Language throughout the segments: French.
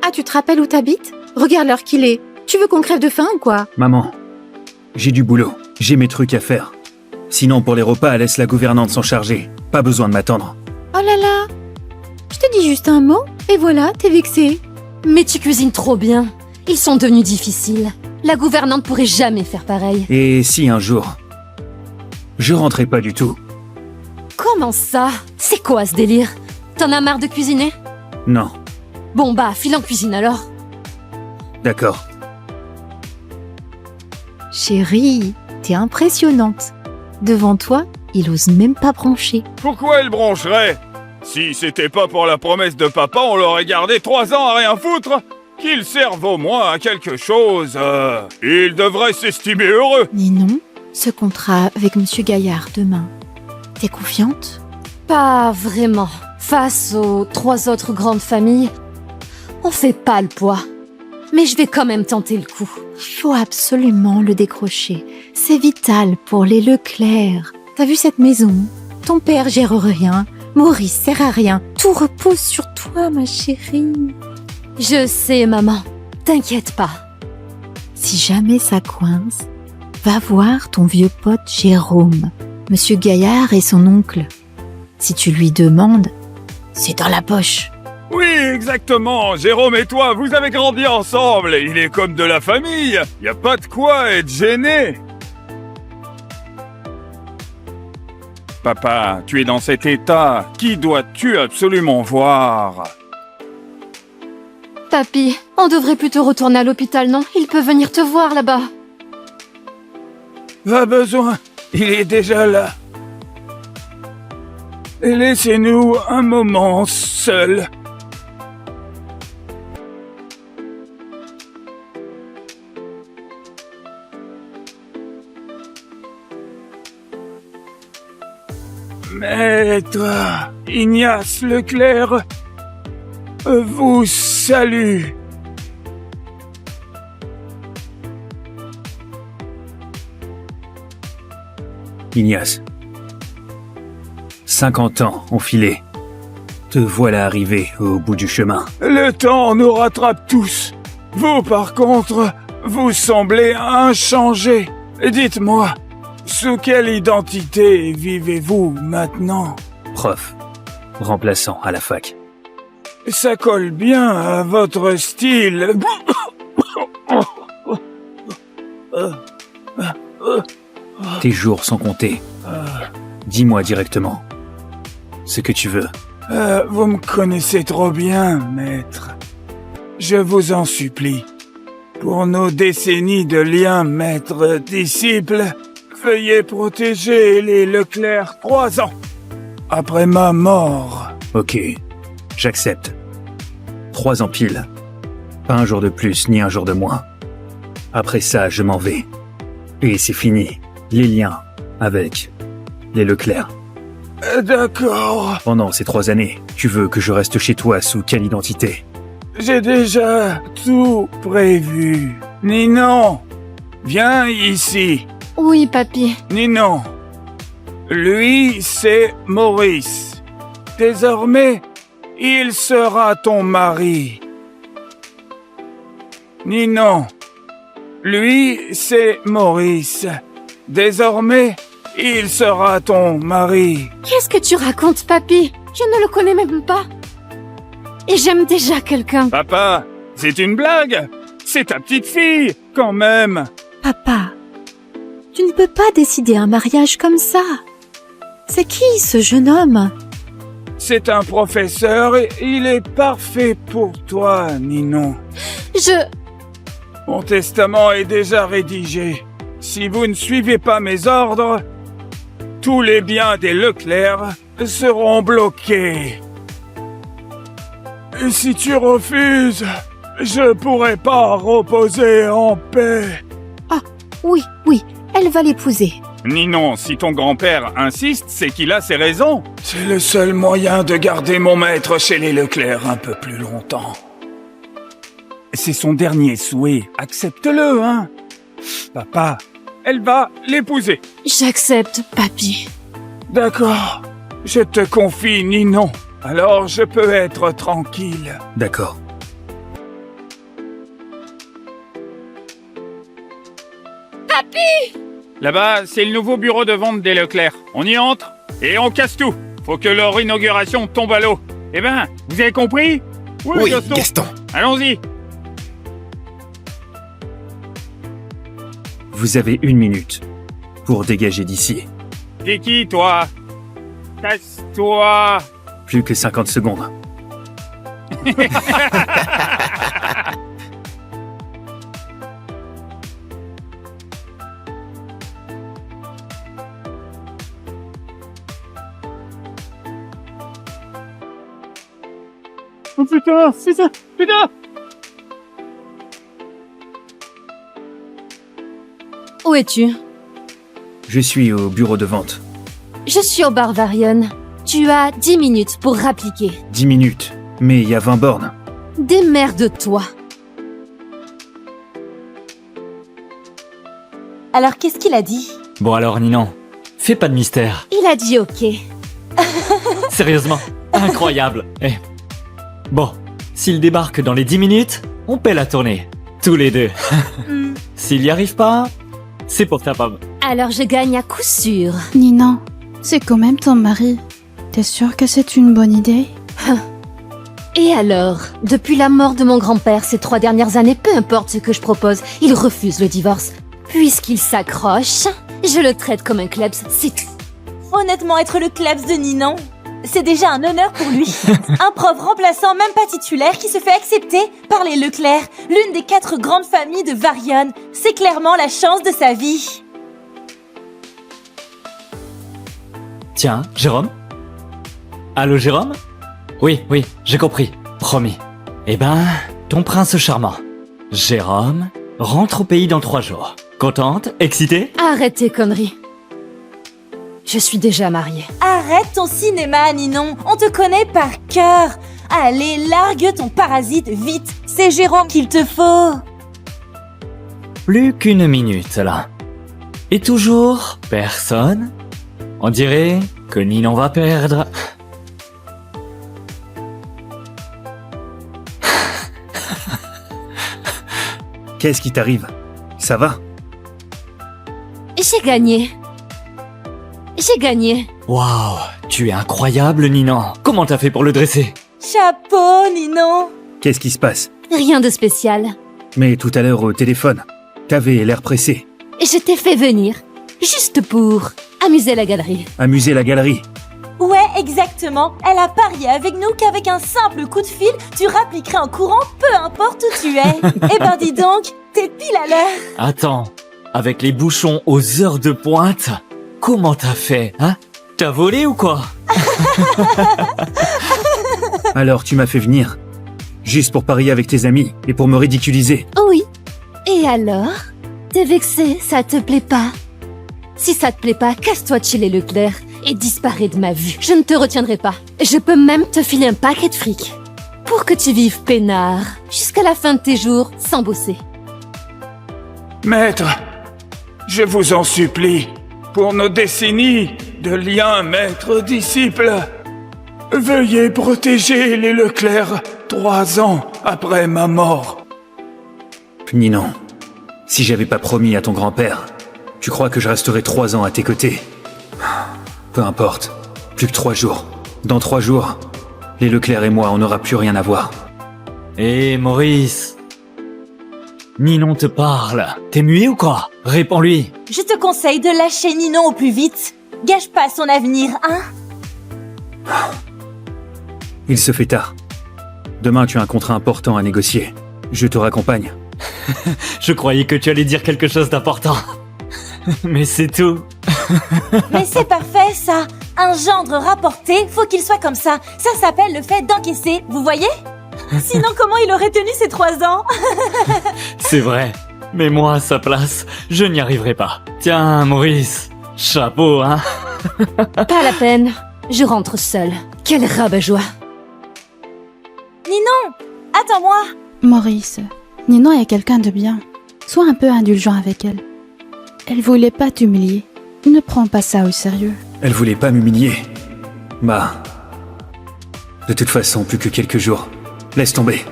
Ah, tu te rappelles où t'habites? Regarde l'heure qu'il est. Tu veux qu'on crève de faim ou quoi? Maman, j'ai du boulot. J'ai mes trucs à faire. Sinon, pour les repas, laisse la gouvernante s'en charger. Pas besoin de m'attendre. Oh là là! Je te dis juste un mot, et voilà, t'es vexée. Mais tu cuisines trop bien. Ils sont devenus difficiles. La gouvernante pourrait jamais faire pareil. Et si un jour, je rentrais pas du tout? Comment ça? C'est quoi ce délire? T'en as marre de cuisiner? Non, Bon bah, file en cuisine alors. d'accord. Chérie, t'es impressionnante. Devant toi, il ose même pas broncher. Pourquoi il broncherait? Si c'était pas pour la promesse de papa, on l'aurait gardé 3 ans à rien foutre. Qu'il serve au moins à quelque chose. Il devrait s'estimer heureux. Ninon, ce contrat avec Monsieur Gaillard demain, t'es confiante? Pas vraiment. Face aux 3 autres grandes familles, on fait pas le poids. Mais je vais quand même tenter le coup. Il faut absolument le décrocher. C'est vital pour les Leclerc. T'as vu cette maison? Ton père gère rien. Maurice sert à rien. Tout repose sur toi, ma chérie. Je sais, maman. T'inquiète pas. Si jamais ça coince, va voir ton vieux pote Jérôme, Monsieur Gaillard et son oncle. Si tu lui demandes, c'est dans la poche. Oui, exactement. Jérôme et toi, vous avez grandi ensemble. Il est comme de la famille. Y a pas de quoi être gêné. Papa, tu es dans cet état. Qui dois-tu absolument voir? Papy, on devrait plutôt retourner à l'hôpital, non? Il peut venir te voir là-bas. Pas besoin. Il est déjà là. Laissez-nous un moment seul. Maître Ignace Leclerc vous salue. Ignace. 50 ans ont filé. Te voilà arrivé au bout du chemin. Le temps nous rattrape tous. Vous, par contre, vous semblez inchangé. Dites-moi, sous quelle identité vivez-vous maintenant? Prof. Remplaçant à la fac. Ça colle bien à votre style. Tes jours sont comptés. Dis-moi directement ce que tu veux. Vous me connaissez trop bien, maître. Je vous en supplie. Pour nos décennies de liens maître-disciple, veuillez protéger les Leclerc 3 ans. Après ma mort. Ok, j'accepte. 3 ans pile. Pas un jour de plus, ni un jour de moins. Après ça, je m'en vais. Et c'est fini. Les liens avec les Leclerc. D'accord. Pendant ces 3 années, tu veux que je reste chez toi sous quelle identité? J'ai déjà tout prévu. Ninon, viens ici. Oui, papy. Ninon, lui, c'est Maurice. Désormais, il sera ton mari. Ninon, lui, c'est Maurice. Désormais, il sera ton mari. Qu'est-ce que tu racontes, papy? Je ne le connais même pas. Et j'aime déjà quelqu'un. Papa, c'est une blague. C'est ta petite fille, quand même. Papa, tu ne peux pas décider un mariage comme ça. C'est qui ce jeune homme? C'est un professeur et il est parfait pour toi, Ninon. Mon testament est déjà rédigé. Si vous ne suivez pas mes ordres, tous les biens des Leclerc seront bloqués. Et si tu refuses, je pourrai pas reposer en paix. Ah, oui, elle va l'épouser. Ninon, si ton grand-père insiste, c'est qu'il a ses raisons. C'est le seul moyen de garder mon maître chez les Leclerc un peu plus longtemps. C'est son dernier souhait, accepte-le, hein. Papa, elle va l'épouser. J'accepte, papy. D'accord, je te confie Ninon. Alors je peux être tranquille. D'accord. Là-bas, c'est le nouveau bureau de vente des Leclerc. On y entre et on casse tout. Faut que leur inauguration tombe à l'eau. Eh ben, vous avez compris? Oui, Gaston. Allons-y. Vous avez 1 minute pour dégager d'ici. T'es qui, toi? Casse-toi. Plus que 50 secondes. Oh putain, c'est ça, putain! Où es-tu? Je suis au bureau de vente. Je suis au bar Varian. Tu as 10 minutes pour rappliquer. 10 minutes. Mais il y a 20 bornes. Démerde-toi. Alors qu'est-ce qu'il a dit? Bon alors Ninon, fais pas de mystère. Il a dit ok. Sérieusement, incroyable. Eh. Bon, s'il débarque dans les 10 minutes, on paie la tournée. Tous les deux. S'il y arrive pas, c'est pour ta pomme. Alors je gagne à coup sûr. Ninon, c'est quand même ton mari. T'es sûre que c'est une bonne idée? Et alors? Depuis la mort de mon grand-père ces 3 dernières années, peu importe ce que je propose, il refuse le divorce. Puisqu'il s'accroche, je le traite comme un klebs, c'est tout. Honnêtement, être le klebs de Ninon, c'est déjà un honneur pour lui. Un prof remplaçant, même pas titulaire, qui se fait accepter par les Leclerc, l'une des 4 grandes familles de Varian. C'est clairement la chance de sa vie. Tiens, Jérôme? Allô Jérôme? Oui, j'ai compris. Promis. Eh ben, ton prince charmant, Jérôme, rentre au pays dans 3 jours. Contente? Excitée? Arrête tes conneries. Je suis déjà mariée. Arrête ton cinéma, Ninon. On te connaît par cœur. Allez, largue ton parasite vite. C'est Jérôme qu'il te faut. Plus qu'1 minute là. Et toujours personne? On dirait que Ninon va perdre. Qu'est-ce qui t'arrive? Ça va? J'ai gagné. J'ai gagné. Waouh, tu es incroyable Ninon. Comment t'as fait pour le dresser? Chapeau, Ninon. Qu'est-ce qui se passe? Rien de spécial. Mais tout à l'heure au téléphone, t'avais l'air pressé. Je t'ai fait venir, juste pour amuser la galerie. Amuser la galerie. Ouais, exactement. Elle a parié avec nous qu'avec un simple coup de fil, tu rappliquerais en courant, peu importe où tu es. Eh ben dis donc, t'es pile à l'heure. Attends, avec les bouchons aux heures de pointe, comment t'as fait, hein? T'as volé ou quoi? Alors tu m'as fait venir. Juste pour parier avec tes amis et pour me ridiculiser. Oui. Et alors? T'es vexé, ça te plaît pas? Si ça te plaît pas, casse-toi de chez les Leclerc et disparais de ma vue. Je ne te retiendrai pas. Je peux même te filer un paquet de fric. Pour que tu vives peinard, jusqu'à la fin de tes jours, sans bosser. Maître, je vous en supplie, pour nos décennies de liens maître-disciple, veuillez protéger les Leclerc 3 ans après ma mort. Ninon, si j'avais pas promis à ton grand-père, tu crois que je resterais 3 ans à tes côtés? Peu importe, plus que 3 jours. Dans 3 jours, les Leclerc et moi, on n'aura plus rien à voir. Hé Maurice, Ninon te parle. T'es muet ou quoi? Réponds-lui. Je te conseille de lâcher Ninon au plus vite. Gâche pas son avenir, hein? Il se fait tard. Demain, tu as un contrat important à négocier. Je te raccompagne. Je croyais que tu allais dire quelque chose d'important. Mais c'est tout. Mais c'est parfait, ça. Un gendre rapporté, faut qu'il soit comme ça. Ça s'appelle le fait d'encaisser, vous voyez? Sinon, comment il aurait tenu ces 3 ans? C'est vrai. Mais moi, à sa place, je n'y arriverai pas. Tiens, Maurice, chapeau, hein? Pas la peine. Je rentre seule. Quel rabat-joie. Ninon, attends-moi. Maurice, Ninon est quelqu'un de bien. Sois un peu indulgent avec elle. Elle voulait pas t'humilier. Ne prends pas ça au sérieux. Elle voulait pas m'humilier. Bah... De toute façon, plus que quelques jours. Laisse tomber.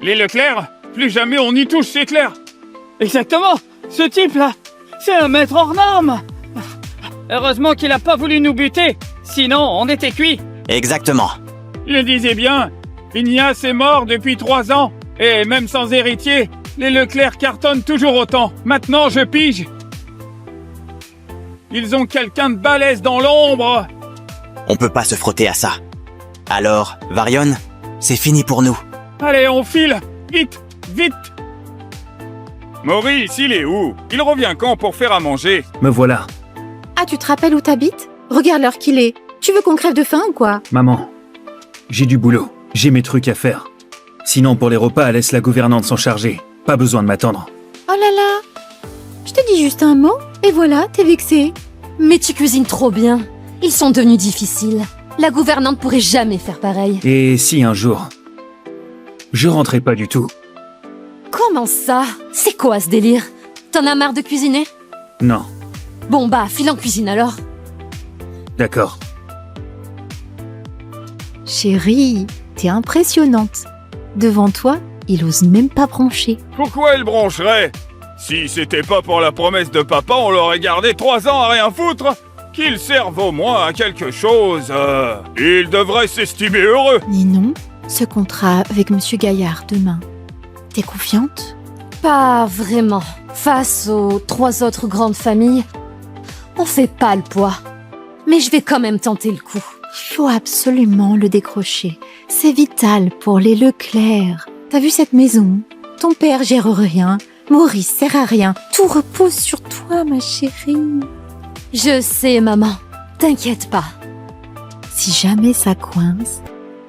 Les Leclerc, Plus jamais on n'y touche, c'est clair. Exactement. Ce type-là, c'est un maître hors norme. Heureusement qu'il a pas voulu nous buter. Sinon, on était cuits. Exactement. Je disais bien, Ignace est mort depuis 3 ans. Et même sans héritier, les Leclerc cartonnent toujours autant. Maintenant, je pige. Ils ont quelqu'un de balèze dans l'ombre. On peut pas se frotter à ça. Alors, Varion, c'est fini pour nous. Allez, on file. Vite, vite. Maurice, il est où? Il revient quand pour faire à manger? Me voilà. Ah, tu te rappelles où t'habites? Regarde l'heure qu'il est. Tu veux qu'on crève de faim ou quoi? Maman, j'ai du boulot. J'ai mes trucs à faire. Sinon, pour les repas, laisse la gouvernante s'en charger. Pas besoin de m'attendre. Oh là là! Je te dis juste un mot, et voilà, t'es vexé. Mais tu cuisines trop bien. Ils sont devenus difficiles. La gouvernante pourrait jamais faire pareil. Et si un jour, je rentrais pas du tout? Comment ça? C'est quoi ce délire? T'en as marre de cuisiner? Non, Bon bah, file en cuisine alors. d'accord. Chérie, t'es impressionnante. Devant toi, il ose même pas broncher. Pourquoi elle broncherait? Si c'était pas pour la promesse de papa, on l'aurait gardé 3 ans à rien foutre. Qu'il serve au moins à quelque chose. Il devrait s'estimer heureux. Ninon, ce contrat avec Monsieur Gaillard demain, t'es confiante? Pas vraiment. Face aux 3 autres grandes familles, on fait pas le poids. Mais je vais quand même tenter le coup. Il faut absolument le décrocher. C'est vital pour les Leclerc. T'as vu cette maison? Ton père gère rien. Maurice sert à rien. Tout repose sur toi, ma chérie. Je sais, maman. T'inquiète pas. Si jamais ça coince,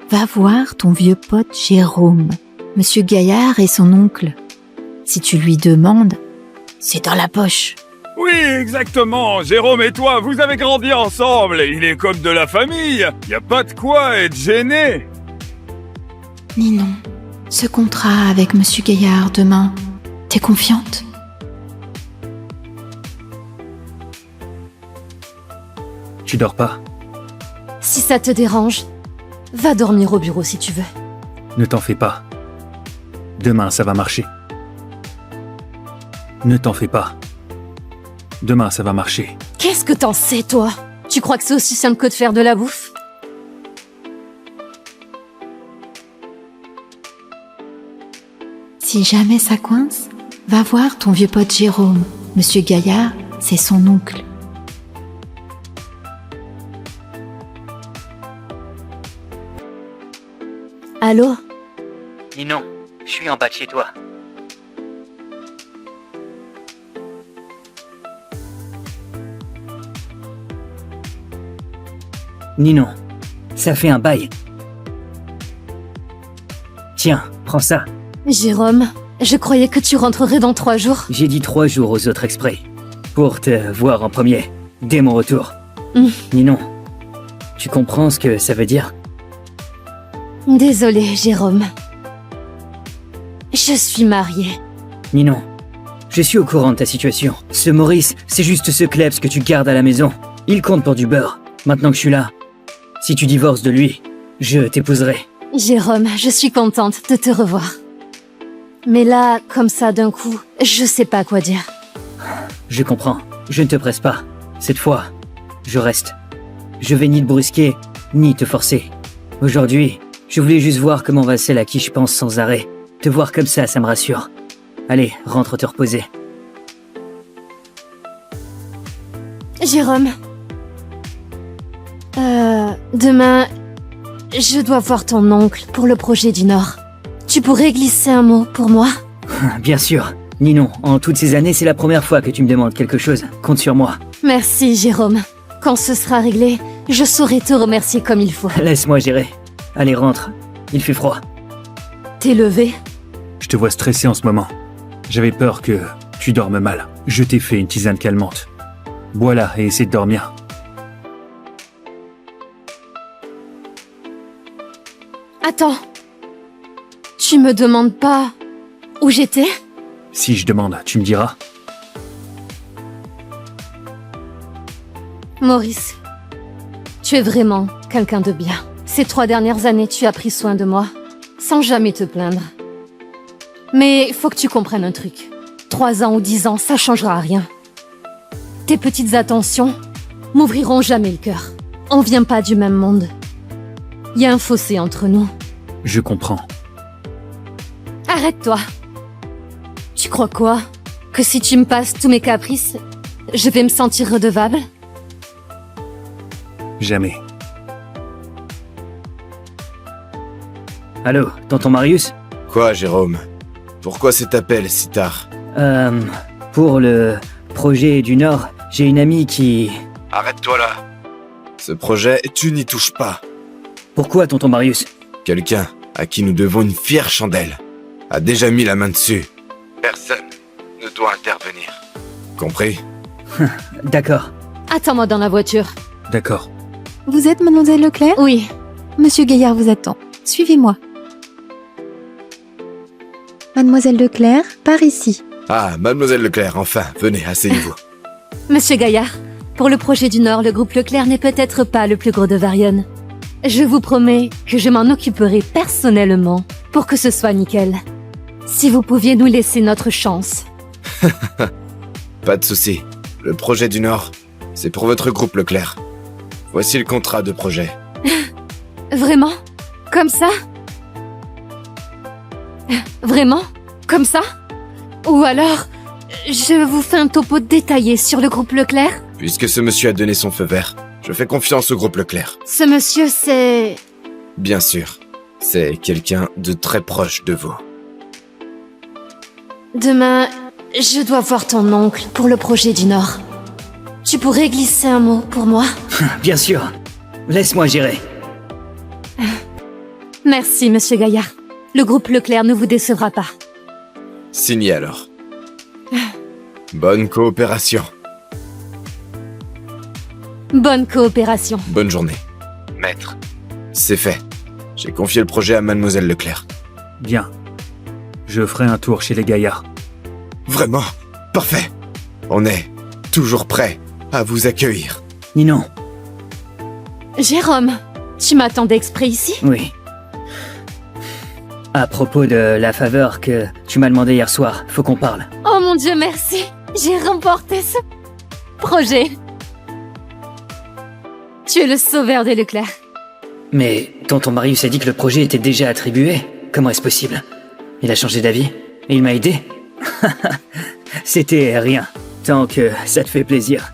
va voir ton vieux pote Jérôme. Monsieur Gaillard et son oncle. Si tu lui demandes, c'est dans la poche. Oui, exactement. Jérôme et toi, vous avez grandi ensemble. Il est comme de la famille. Y a pas de quoi être gêné. Ninon, ce contrat avec Monsieur Gaillard demain, t'es confiante? Tu dors pas? Si ça te dérange, va dormir au bureau si tu veux. Ne t'en fais pas. Demain, ça va marcher. Ne t'en fais pas. Demain, ça va marcher. Qu'est-ce que t'en sais, toi? Tu crois que c'est aussi simple que de faire de la bouffe? Si jamais ça coince, va voir ton vieux pote Jérôme. Monsieur Gaillard, c'est son oncle. Allô? Ninon, je suis en bas de chez toi. Ninon, ça fait un bail. Tiens, prends ça. Jérôme, je croyais que tu rentrerais dans 3 jours. J'ai dit 3 jours aux autres exprès. Pour te voir en premier, dès mon retour. Ninon, tu comprends ce que ça veut dire? Désolée, Jérôme. Je suis mariée. Ninon, je suis au courant de ta situation. Ce Maurice, c'est juste ce Klebs que tu gardes à la maison. Il compte pour du beurre. Maintenant que je suis là, si tu divorces de lui, je t'épouserai. Jérôme, je suis contente de te revoir. Mais là, comme ça d'un coup, je sais pas quoi dire. Je comprends. Je ne te presse pas. Cette fois, je reste. Je vais ni te brusquer, ni te forcer. Aujourd'hui, je voulais juste voir comment va celle à qui je pense sans arrêt. Te voir comme ça me rassure. Allez, rentre te reposer. Jérôme. Demain, je dois voir ton oncle pour le projet du Nord. Tu pourrais glisser un mot pour moi? Bien sûr. Ninon, en toutes ces années, c'est la première fois que tu me demandes quelque chose. Compte sur moi. Merci, Jérôme. Quand ce sera réglé, je saurai te remercier comme il faut. Laisse-moi gérer. Allez, rentre. Il fait froid. T'es levé? Je te vois stressé en ce moment. J'avais peur que tu dormes mal. Je t'ai fait une tisane calmante. Bois-la et essaie de dormir. Attends. Tu me demandes pas où j'étais? Si je demande, tu me diras. Maurice, tu es vraiment quelqu'un de bien. Ces 3 dernières années, tu as pris soin de moi, sans jamais te plaindre. Mais faut que tu comprennes un truc. 3 ans ou 10 ans, ça changera rien. Tes petites attentions m'ouvriront jamais le cœur. On vient pas du même monde. Il y a un fossé entre nous. Je comprends. Arrête-toi. Tu crois quoi? Que si tu me passes tous mes caprices, je vais me sentir redevable? Jamais. Allô, tonton Marius? Quoi, Jérôme? Pourquoi cet appel si tard? Pour le projet du Nord, j'ai une amie qui... Arrête-toi là. Ce projet, tu n'y touches pas. Pourquoi, tonton Marius? Quelqu'un à qui nous devons une fière chandelle a déjà mis la main dessus. Personne ne doit intervenir. Compris? D'accord. Attends-moi dans la voiture. D'accord. Vous êtes mademoiselle Leclerc? Oui. Monsieur Gaillard vous attend. Suivez-moi. Mademoiselle Leclerc, par ici. Ah, mademoiselle Leclerc, enfin, venez, asseyez-vous. Monsieur Gaillard, pour le projet du Nord, le groupe Leclerc n'est peut-être pas le plus gros de Varion. Je vous promets que je m'en occuperai personnellement pour que ce soit nickel. Si vous pouviez nous laisser notre chance. Pas de souci. Le projet du Nord, c'est pour votre groupe Leclerc. Voici le contrat de projet. Vraiment? Comme ça? Vraiment? Comme ça? Ou alors, je vous fais un topo détaillé sur le groupe Leclerc? Puisque ce monsieur a donné son feu vert, je fais confiance au groupe Leclerc. Ce monsieur, c'est... Bien sûr, c'est quelqu'un de très proche de vous. Demain, je dois voir ton oncle pour le projet du Nord. Tu pourrais glisser un mot pour moi? Bien sûr. Laisse-moi gérer. Merci, monsieur Gaillard. Le groupe Leclerc ne vous décevra pas. Signé alors. Bonne coopération. Bonne coopération. Bonne journée. Maître, c'est fait. J'ai confié le projet à mademoiselle Leclerc. Bien. Je ferai un tour chez les Gaillards. Vraiment? Parfait. On est toujours prêt à vous accueillir. Ninon? Jérôme, tu m'attendais exprès ici? Oui. À propos de la faveur que tu m'as demandé hier soir, faut qu'on parle. Oh mon Dieu, merci. J'ai remporté ce projet. Tu es le sauveur des Leclerc. Mais tonton Marius a dit que le projet était déjà attribué. Comment est-ce possible? Il a changé d'avis et il m'a aidé. C'était rien, tant que ça te fait plaisir.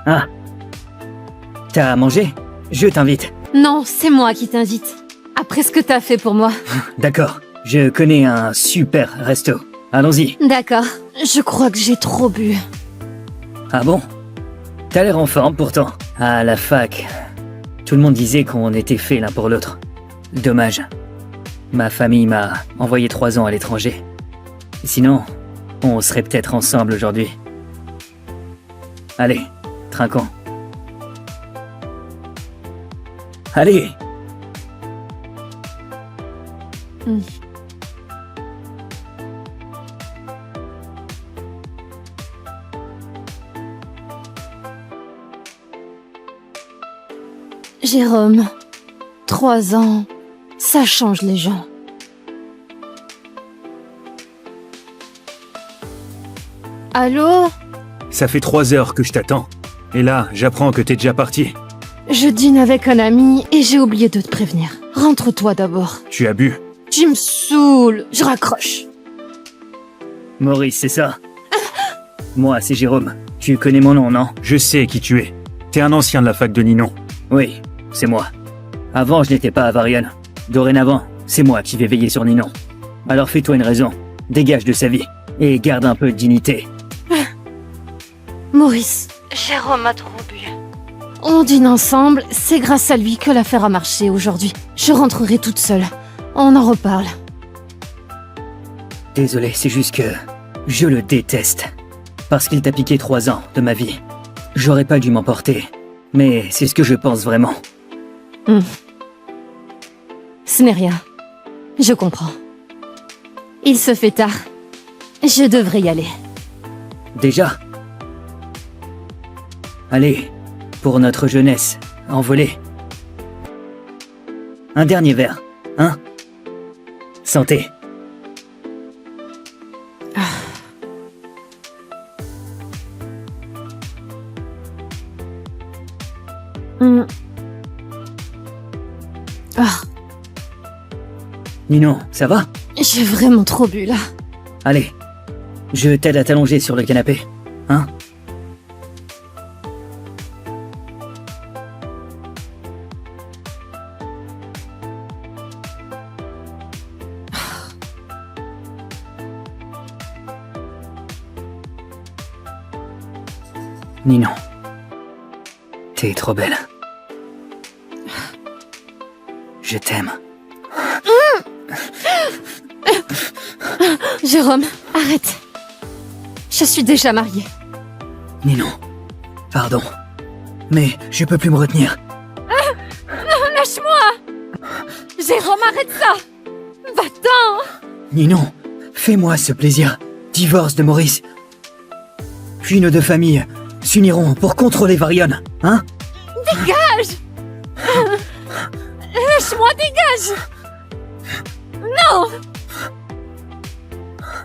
Ah. T'as mangé? Je t'invite. Non, c'est moi qui t'invite. Après ce que t'as fait pour moi. D'accord, je connais un super resto. Allons-y. D'accord, je crois que j'ai trop bu. Ah bon? T'as l'air en forme pourtant. À la fac, tout le monde disait qu'on était faits l'un pour l'autre. Dommage. Ma famille m'a envoyé 3 ans à l'étranger. Sinon, on serait peut-être ensemble aujourd'hui. Allez, trinquons. Allez! Jérôme, 3 ans, ça change les gens. Allô? Ça fait 3 heures que je t'attends. Et là, j'apprends que t'es déjà parti. Je dîne avec un ami et j'ai oublié de te prévenir. Rentre-toi d'abord. Tu as bu? Tu me saoules, je raccroche. Maurice, c'est ça? Moi, c'est Jérôme. Tu connais mon nom, non? Je sais qui tu es. T'es un ancien de la fac de Ninon. Oui, c'est moi. Avant, je n'étais pas à Varian. Dorénavant, c'est moi qui vais veiller sur Ninon. Alors fais-toi une raison. Dégage de sa vie. Et garde un peu de dignité. Maurice, Jérôme a trop bu. On dîne ensemble, c'est grâce à lui que l'affaire a marché aujourd'hui. Je rentrerai toute seule. On en reparle. Désolé, c'est juste que je le déteste. Parce qu'il t'a piqué 3 ans de ma vie. J'aurais pas dû m'emporter. Mais c'est ce que je pense vraiment. Ce n'est rien. Je comprends. Il se fait tard. Je devrais y aller. Déjà? Allez, pour notre jeunesse, envolée. Un dernier verre, hein? Santé. Ninon, ça va? J'ai vraiment trop bu là. Allez, je t'aide à t'allonger sur le canapé, hein? Ninon, t'es trop belle. Je t'aime. Jérôme, arrête. Je suis déjà mariée. Ninon, pardon, mais je peux plus me retenir. Lâche-moi! Jérôme, arrête ça! Va-t'en! Ninon, fais-moi ce plaisir. Divorce de Maurice. Puis nos deux familles s'uniront pour contrôler Varion, hein? Dégage! Lâche-moi, dégage! Non!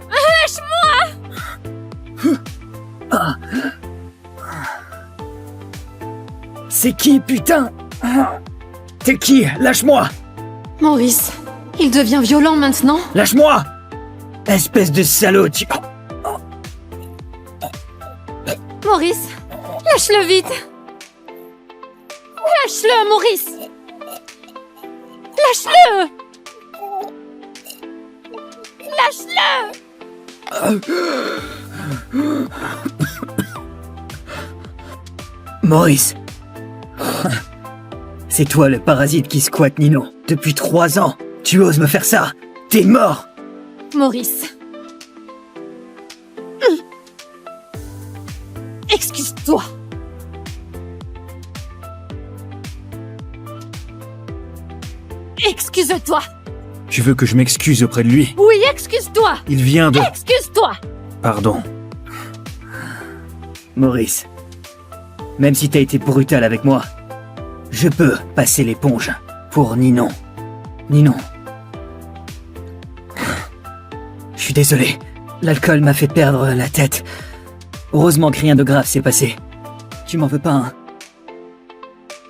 Lâche-moi! C'est qui, putain? T'es qui? Lâche-moi! Maurice, il devient violent maintenant. Lâche-moi! Espèce de salaud, tu... Maurice, lâche-le vite! Lâche-le, Maurice! Lâche-le! Lâche-le! Maurice. C'est toi le parasite qui squatte Nino. Depuis 3 ans. Tu oses me faire ça? T'es mort! Maurice. Excuse-toi. Excuse-toi. Tu veux que je m'excuse auprès de lui? Oui, excuse-toi. Il vient de... Excuse-toi. Pardon. Maurice. Même si t'as été brutal avec moi, je peux passer l'éponge pour Ninon. Ninon. Je suis désolé. L'alcool m'a fait perdre la tête. Heureusement que rien de grave s'est passé. Tu m'en veux pas, hein?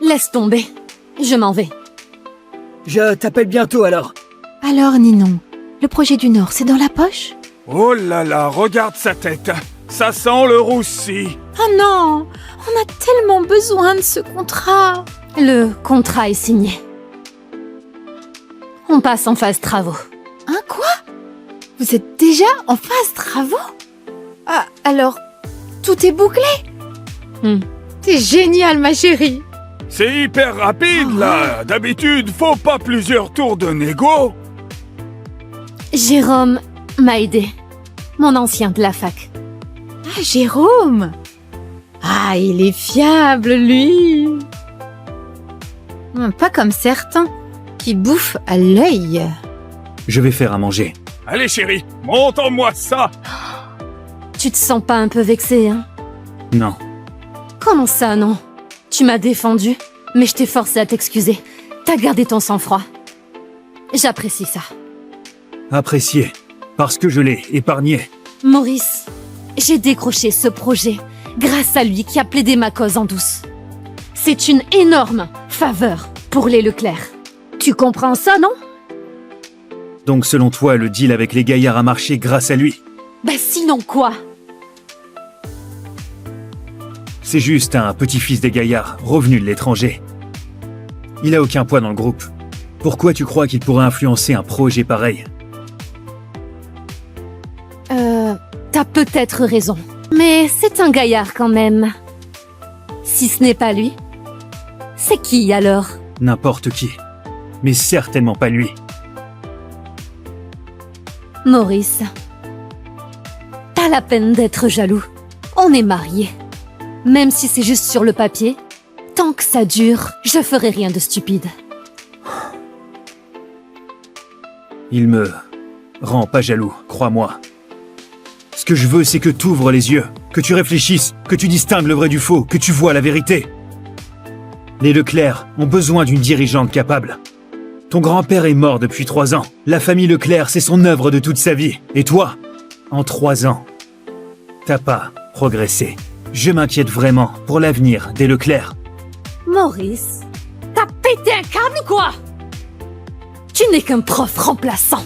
Laisse tomber. Je m'en vais. Je t'appelle bientôt alors. Alors, Ninon, le projet du Nord, c'est dans la poche? Oh là là, regarde sa tête. Ça sent le roussi. Oh non! On a tellement besoin de ce contrat! Le contrat est signé. On passe en phase travaux. Hein, quoi? Vous êtes déjà en phase travaux? Ah, alors, tout est bouclé? C'est génial, ma chérie! C'est hyper rapide, là. D'habitude, faut pas plusieurs tours de négo. Jérôme m'a aidé. Mon ancien de la fac. Ah, Jérôme! Ah, il est fiable, lui! Pas comme certains, qui bouffent à l'œil. Je vais faire à manger. Allez, chérie, montre-moi ça. Tu te sens pas un peu vexé, hein? Non. Comment ça, non? Tu m'as défendu, mais je t'ai forcé à t'excuser. T'as gardé ton sang-froid. J'apprécie ça. Apprécié. Parce que je l'ai épargné. Maurice, j'ai décroché ce projet grâce à lui qui a plaidé ma cause en douce. C'est une énorme faveur pour les Leclerc. Tu comprends ça, non? Donc selon toi, le deal avec les gaillards a marché grâce à lui? Bah sinon quoi? C'est juste un petit-fils des gaillards, revenu de l'étranger. Il a aucun poids dans le groupe. Pourquoi tu crois qu'il pourrait influencer un projet pareil? T'as peut-être raison. Mais c'est un gaillard quand même. Si ce n'est pas lui, c'est qui alors? N'importe qui. Mais certainement pas lui. Maurice, pas la peine d'être jaloux. On est mariés. Même si c'est juste sur le papier, tant que ça dure, je ferai rien de stupide. Il me rend pas jaloux, crois-moi. Ce que je veux, c'est que tu ouvres les yeux, que tu réfléchisses, que tu distingues le vrai du faux, que tu vois la vérité. Les Leclerc ont besoin d'une dirigeante capable. Ton grand-père est mort depuis 3 ans. La famille Leclerc, c'est son œuvre de toute sa vie. Et toi, en 3 ans, t'as pas progressé. Je m'inquiète vraiment pour l'avenir des Leclerc. Maurice, t'as pété un câble ou quoi? Tu n'es qu'un prof remplaçant.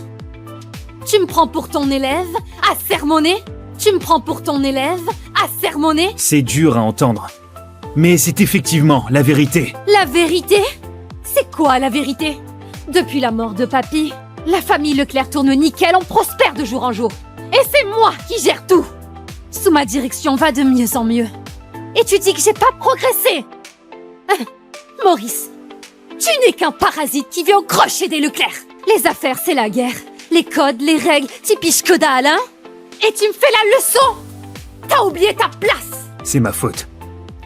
Tu me prends pour ton élève à sermonner? Tu me prends pour ton élève à sermonner? C'est dur à entendre. Mais c'est effectivement la vérité. La vérité? C'est quoi la vérité? Depuis la mort de papy, la famille Leclerc tourne nickel, on prospère de jour en jour. Et c'est moi qui gère tout. Sous ma direction, va de mieux en mieux. Et tu dis que j'ai pas progressé? Maurice, tu n'es qu'un parasite qui vient au crochet des Leclerc. Les affaires, c'est la guerre. Les codes, les règles, t'y piches que dalle, hein? Et tu me fais la leçon? T'as oublié ta place. C'est ma faute.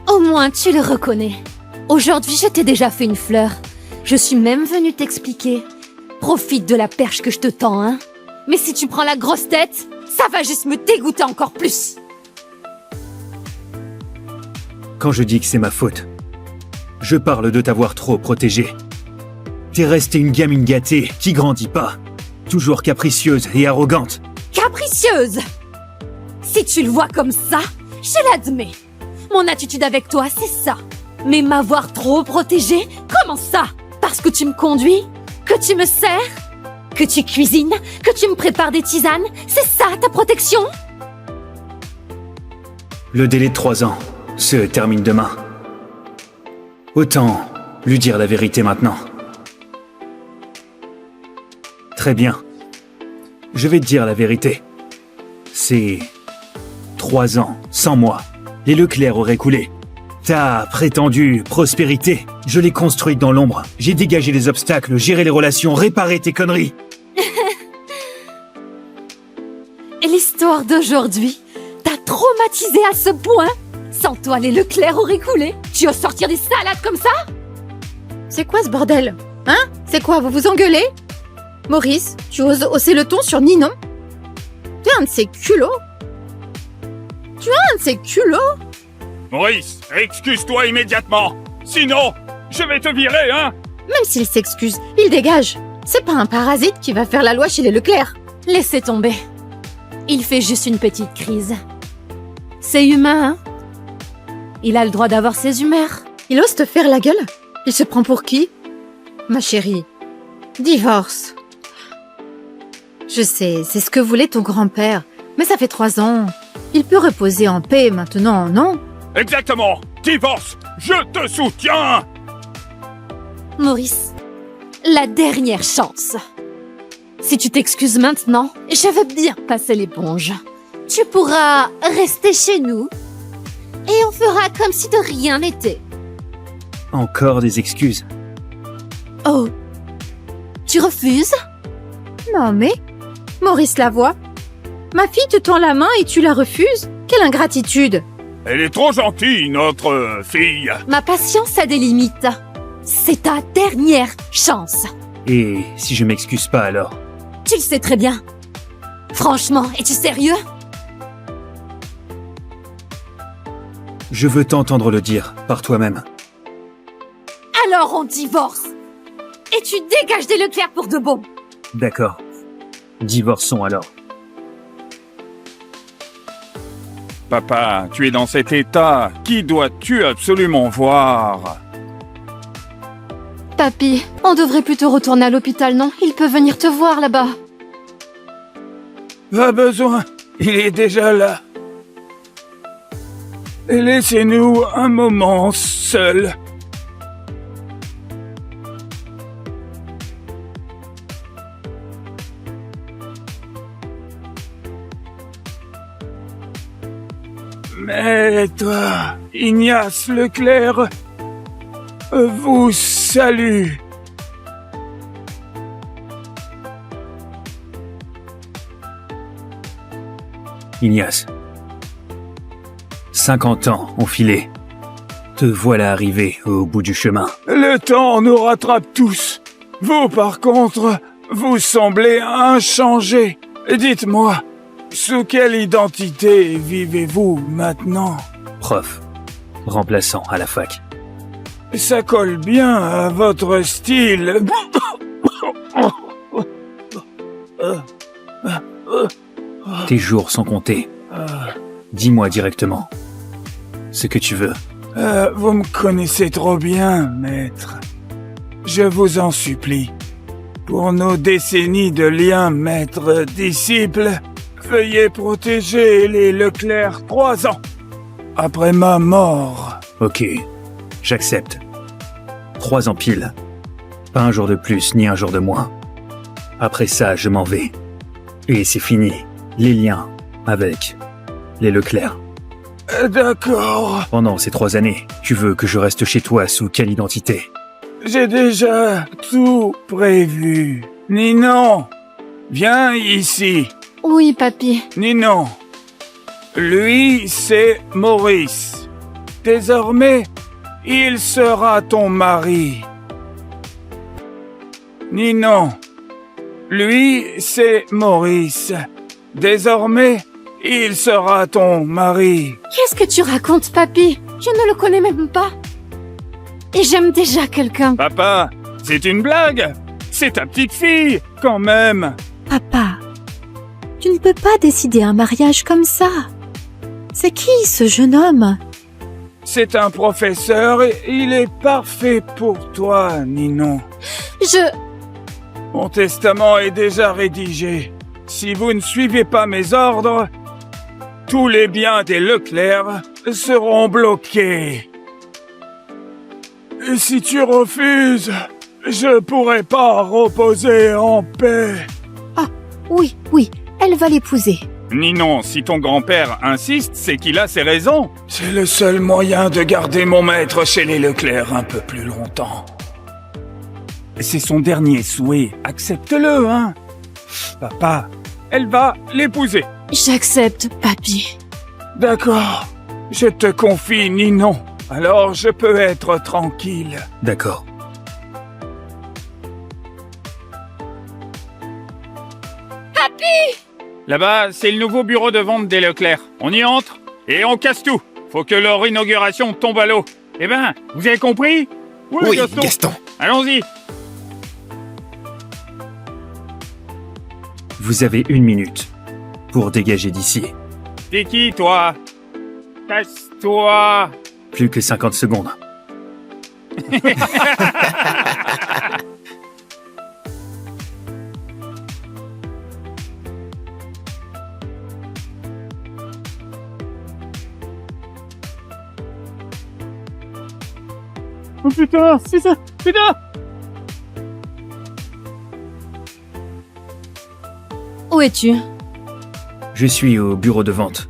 Au moins, tu le reconnais. Aujourd'hui, je t'ai déjà fait une fleur. Je suis même venue t'expliquer. Profite de la perche que je te tends, hein? Mais si tu prends la grosse tête, ça va juste me dégoûter encore plus. Quand je dis que c'est ma faute, je parle de t'avoir trop protégée. T'es restée une gamine gâtée qui grandit pas. Toujours capricieuse et arrogante. Capricieuse! Si tu le vois comme ça, je l'admets. Mon attitude avec toi, c'est ça. Mais m'avoir trop protégée, comment ça? Parce que tu me conduis? Que tu me sers? Que tu cuisines? Que tu me prépares des tisanes? C'est ça ta protection? Le délai de 3 ans se termine demain. Autant lui dire la vérité maintenant. Très bien. Je vais te dire la vérité. C'est 3 ans, sans moi. Les Leclerc auraient coulé. Ta prétendue prospérité, je l'ai construite dans l'ombre. J'ai dégagé les obstacles, géré les relations, réparé tes conneries. Et l'histoire d'aujourd'hui t'a traumatisé à ce point? Sans toi, les Leclerc auraient coulé. Tu oses sortir des salades comme ça? C'est quoi ce bordel? Hein? C'est quoi, vous vous engueulez? Maurice, tu oses hausser le ton sur Ninon? Tu es un de ces culots? Tu as un de ces culots? Maurice, excuse-toi immédiatement. Sinon, je vais te virer, hein? Même s'il s'excuse, il dégage. C'est pas un parasite qui va faire la loi chez les Leclerc. Laissez tomber. Il fait juste une petite crise. C'est humain, hein? Il a le droit d'avoir ses humeurs. Il ose te faire la gueule? Il se prend pour qui? Ma chérie, divorce. Je sais, c'est ce que voulait ton grand-père. Mais ça fait 3 ans. Il peut reposer en paix maintenant, non? Exactement. Divorce. Je te soutiens. Maurice, la dernière chance. Si tu t'excuses maintenant, je veux bien passer l'éponge. Tu pourras rester chez nous et on fera comme si de rien n'était. Encore des excuses. Oh, tu refuses? Non mais, Maurice Lavoie, ma fille te tend la main et tu la refuses? Quelle ingratitude! Elle est trop gentille, notre fille. Ma patience a des limites. C'est ta dernière chance. Et si je m'excuse pas alors? Tu le sais très bien. Franchement, es-tu sérieux? Je veux t'entendre le dire par toi-même. Alors on divorce. Et tu dégages des Leclerc pour de bon. D'accord. Divorçons alors. Papa, tu es dans cet état. Qui dois-tu absolument voir? Papy, on devrait plutôt retourner à l'hôpital, non? Il peut venir te voir là-bas. Pas besoin. Il est déjà là. Laissez-nous un moment seuls. Mais toi, Ignace Leclerc, vous salue. Ignace. 50 ans ont filé. Te voilà arrivé au bout du chemin. Le temps nous rattrape tous. Vous, par contre, vous semblez inchangés. Dites-moi, sous quelle identité vivez-vous maintenant? Prof. Remplaçant à la fac. Ça colle bien à votre style. Tes jours sont comptés. Dis-moi directement ce que tu veux. Vous me connaissez trop bien, maître. Je vous en supplie. Pour nos décennies de liens maître-disciple, veuillez protéger les Leclerc 3 ans. Après ma mort. Ok, j'accepte. 3 ans pile. Pas un jour de plus, ni un jour de moins. Après ça, je m'en vais. Et c'est fini. Les liens avec les Leclerc. D'accord. Pendant ces 3 années, tu veux que je reste chez toi sous quelle identité? J'ai déjà tout prévu. Ninon, viens ici. Oui, papy. Ninon, lui, c'est Maurice. Désormais, il sera ton mari. Ninon, lui, c'est Maurice. Désormais, il sera ton mari. Qu'est-ce que tu racontes, papy? Je ne le connais même pas. Et j'aime déjà quelqu'un. Papa, c'est une blague. C'est ta petite fille, quand même. Papa, tu ne peux pas décider un mariage comme ça. C'est qui ce jeune homme? C'est un professeur et il est parfait pour toi, Ninon. Mon testament est déjà rédigé. Si vous ne suivez pas mes ordres, tous les biens des Leclerc seront bloqués. Et si tu refuses, je pourrai pas reposer en paix. Ah, oui, elle va l'épouser. Ninon, si ton grand-père insiste, c'est qu'il a ses raisons. C'est le seul moyen de garder mon maître chez les Leclerc un peu plus longtemps. C'est son dernier souhait, accepte-le, hein. Papa, elle va l'épouser. J'accepte, papy. D'accord, je te confie Ninon. Alors je peux être tranquille. D'accord. Là-bas, c'est le nouveau bureau de vente des Leclerc. On y entre et on casse tout. Faut que leur inauguration tombe à l'eau. Eh ben, vous avez compris? Oui, Gaston. Allons-y. Vous avez 1 minute pour dégager d'ici. T'es qui, toi? Casse-toi. Plus que 50 secondes. Oh putain, c'est ça, putain! Où es-tu? Je suis au bureau de vente.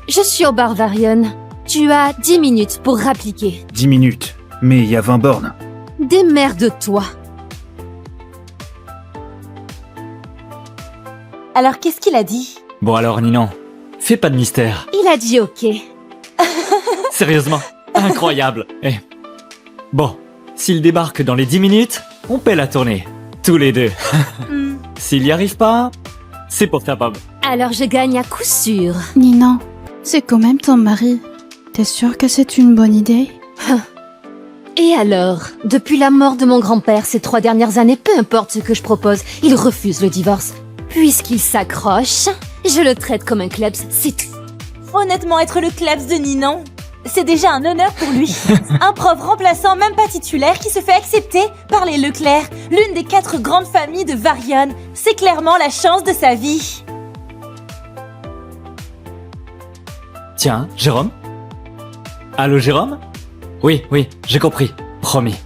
Je suis au bar Varian. Tu as 10 minutes pour rappliquer. 10 minutes. Mais il y a 20 bornes. Démerde-toi. Alors, qu'est-ce qu'il a dit? Bon alors, Ninon, fais pas de mystère. Il a dit ok. Sérieusement, incroyable. Eh. Bon, s'il débarque dans les 10 minutes, on paie la tournée. Tous les deux. S'il y arrive pas, c'est pour ta pomme. Alors je gagne à coup sûr. Ninon, c'est quand même ton mari. T'es sûre que c'est une bonne idée? Et alors? Depuis la mort de mon grand-père ces 3 dernières années, peu importe ce que je propose, il refuse le divorce. Puisqu'il s'accroche, je le traite comme un klebs, c'est tout. Honnêtement, être le klebs de Ninon, c'est déjà un honneur pour lui. Un prof remplaçant, même pas titulaire, qui se fait accepter par les Leclerc, l'une des 4 grandes familles de Varian. C'est clairement la chance de sa vie. Tiens, Jérôme? Allô, Jérôme? Oui, j'ai compris. Promis.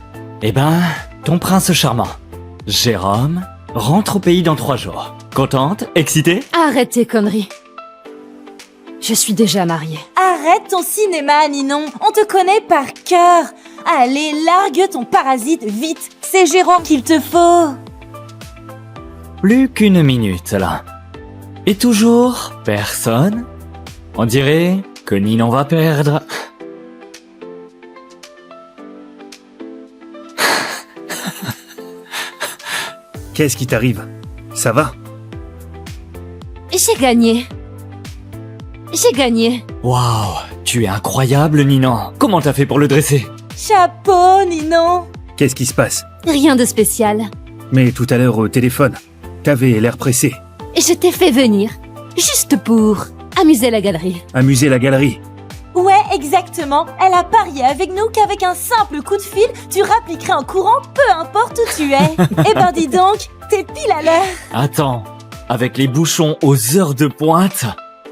Eh ben, ton prince charmant, Jérôme, rentre au pays dans 3 jours. Contente? Excitée? Arrête tes conneries. Je suis déjà mariée. Arrête ton cinéma, Ninon. On te connaît par cœur. Allez, largue ton parasite, vite. C'est Jérôme qu'il te faut. Plus qu'1 minute, là. Et toujours personne? On dirait que Ninon va perdre. Qu'est-ce qui t'arrive? Ça va? J'ai gagné. J'ai gagné. Waouh, tu es incroyable, Ninon. Comment t'as fait pour le dresser? Chapeau, Ninon. Qu'est-ce qui se passe? Rien de spécial. Mais tout à l'heure au téléphone, t'avais l'air pressé. Je t'ai fait venir. Juste pour amuser la galerie. Amuser la galerie. Ouais, exactement. Elle a parié avec nous qu'avec un simple coup de fil, tu rappliquerais en courant peu importe où tu es. Eh ben dis donc, t'es pile à l'heure. Attends, avec les bouchons aux heures de pointe,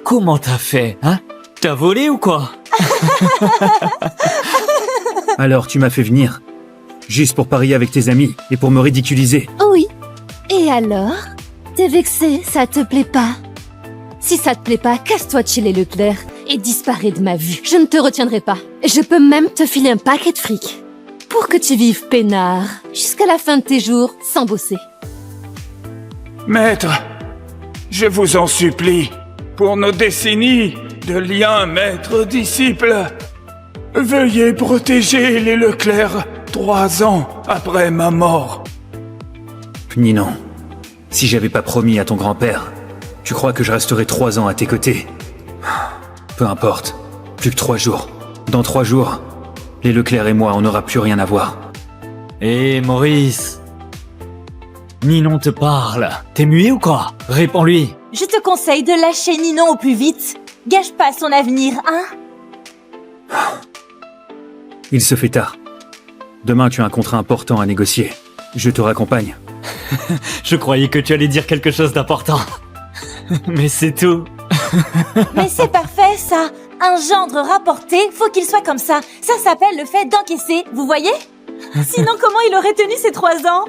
comment t'as fait, hein? T'as volé ou quoi? Alors tu m'as fait venir. Juste pour parier avec tes amis et pour me ridiculiser. Oui. Et alors? T'es vexé, ça te plaît pas? Si ça te plaît pas, casse-toi de chez les Leclerc et disparais de ma vue. Je ne te retiendrai pas. Je peux même te filer un paquet de fric. Pour que tu vives peinard, jusqu'à la fin de tes jours, sans bosser. Maître, je vous en supplie, pour nos décennies de liens maître-disciple, veuillez protéger les Leclerc 3 ans après ma mort. Ninon, si j'avais pas promis à ton grand-père, tu crois que je resterai 3 ans à tes côtés? Peu importe, plus que 3 jours. Dans 3 jours, les Leclerc et moi, on n'aura plus rien à voir. Hé Maurice, Ninon te parle. T'es muet ou quoi? Réponds-lui. Je te conseille de lâcher Ninon au plus vite. Gâche pas son avenir, hein? Il se fait tard. Demain, tu as un contrat important à négocier. Je te raccompagne. Je croyais que tu allais dire quelque chose d'important. Mais c'est tout. Mais c'est parfait, ça. Un gendre rapporté, faut qu'il soit comme ça. Ça s'appelle le fait d'encaisser, vous voyez? Sinon, comment il aurait tenu ces 3 ans?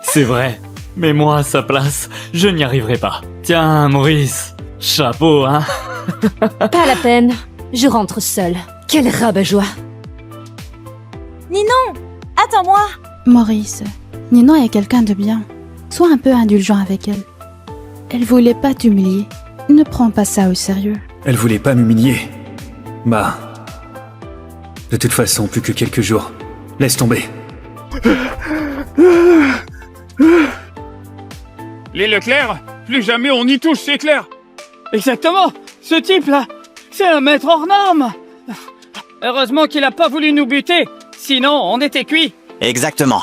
C'est vrai. Mais moi, à sa place, je n'y arriverai pas. Tiens, Maurice. Chapeau, hein? Pas la peine. Je rentre seule. Quel rabat-joie. Ninon, attends-moi. Maurice, Ninon est quelqu'un de bien. Sois un peu indulgent avec elle. Elle voulait pas t'humilier. Ne prends pas ça au sérieux. Elle voulait pas m'humilier. Bah... De toute façon, plus que quelques jours. Laisse tomber. Les Leclerc, plus jamais on y touche, c'est clair. Exactement, ce type-là, c'est un maître hors norme. Heureusement qu'il a pas voulu nous buter, sinon on était cuits. Exactement.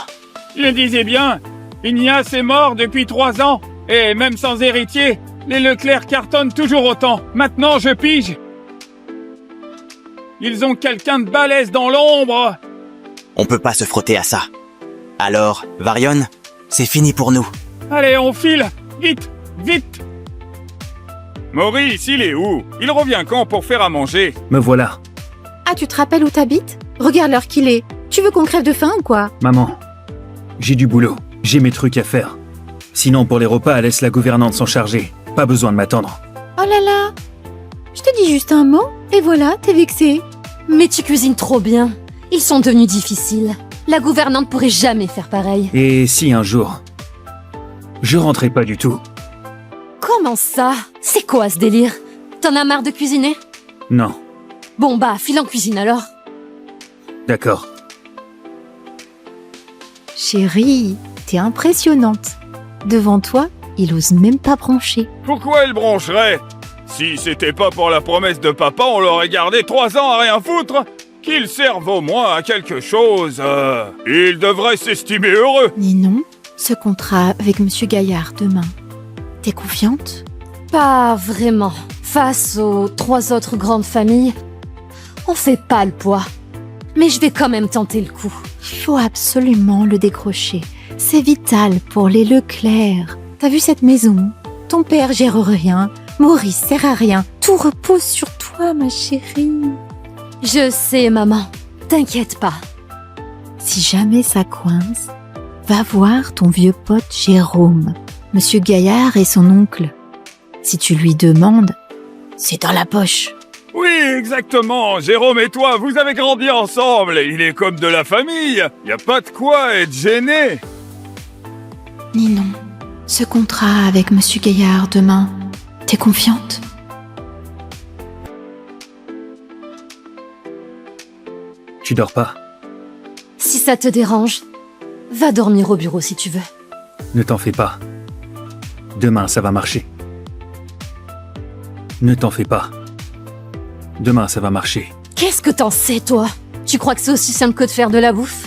Je disais bien, Ignace est mort depuis 3 ans, et même sans héritier, les Leclerc cartonnent toujours autant. Maintenant, je pige. Ils ont quelqu'un de balèze dans l'ombre. On peut pas se frotter à ça. Alors, Varion, c'est fini pour nous. Allez, on file. Vite, vite. Maurice, il est où? Il revient quand pour faire à manger? Me voilà. Ah, tu te rappelles où t'habites? Regarde l'heure qu'il est. Tu veux qu'on crève de faim ou quoi? Maman, j'ai du boulot. J'ai mes trucs à faire. Sinon, pour les repas, laisse la gouvernante s'en charger. Pas besoin de m'attendre. Oh là là. Je te dis juste un mot, et voilà, t'es vexé. Mais tu cuisines trop bien. Ils sont devenus difficiles. La gouvernante pourrait jamais faire pareil. Et si un jour... Je rentrais pas du tout. Comment ça? C'est quoi ce délire? T'en as marre de cuisiner? Non, Bon bah, file en cuisine alors. d'accord. Chérie, t'es impressionnante. Devant toi, il ose même pas brancher. Pourquoi elle broncherait? Si c'était pas pour la promesse de papa, on l'aurait gardé 3 ans à rien foutre. Qu'il serve au moins à quelque chose. Il devrait s'estimer heureux. Ninon, ce contrat avec Monsieur Gaillard demain, t'es confiante? Pas vraiment. Face aux 3 autres grandes familles, on fait pas le poids. Mais je vais quand même tenter le coup. Il faut absolument le décrocher. C'est vital pour les Leclerc. T'as vu cette maison? Ton père gère rien, Maurice sert à rien. Tout repose sur toi, ma chérie. Je sais, maman. T'inquiète pas. Si jamais ça coince, va voir ton vieux pote Jérôme. Monsieur Gaillard est son oncle. Si tu lui demandes, c'est dans la poche. Oui, exactement. Jérôme et toi, vous avez grandi ensemble. Il est comme de la famille. Y a pas de quoi être gêné. Ninon, ce contrat avec Monsieur Gaillard demain, t'es confiante? Tu dors pas? Si ça te dérange, va dormir au bureau si tu veux. Ne t'en fais pas. Demain, ça va marcher. Ne t'en fais pas. Demain, ça va marcher. Qu'est-ce que t'en sais, toi? Tu crois que c'est aussi simple que de faire de la bouffe?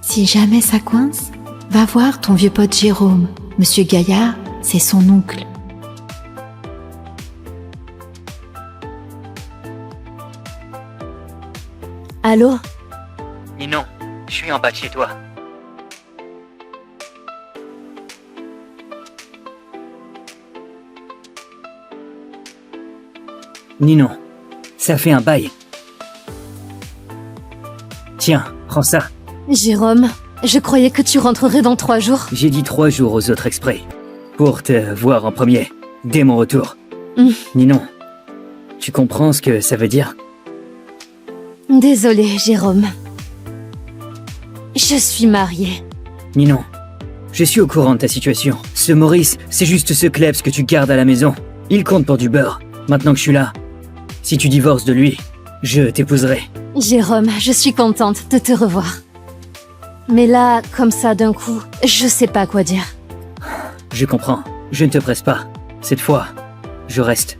Si jamais ça coince, Va voir ton vieux pote Jérôme. Monsieur Gaillard, c'est son oncle. Allô? Ninon, je suis en bas de chez toi. Ninon, ça fait un bail. Tiens, prends ça. Jérôme, je croyais que tu rentrerais dans 3 jours. J'ai dit 3 jours aux autres exprès. Pour te voir en premier, dès mon retour. Ninon, tu comprends ce que ça veut dire? Désolée, Jérôme. Je suis mariée. Ninon, je suis au courant de ta situation. Ce Maurice, c'est juste ce klebs que tu gardes à la maison. Il compte pour du beurre. Maintenant que je suis là, si tu divorces de lui, je t'épouserai. Jérôme, je suis contente de te revoir. Mais là, comme ça d'un coup, je sais pas quoi dire. Je comprends. Je ne te presse pas. Cette fois, je reste.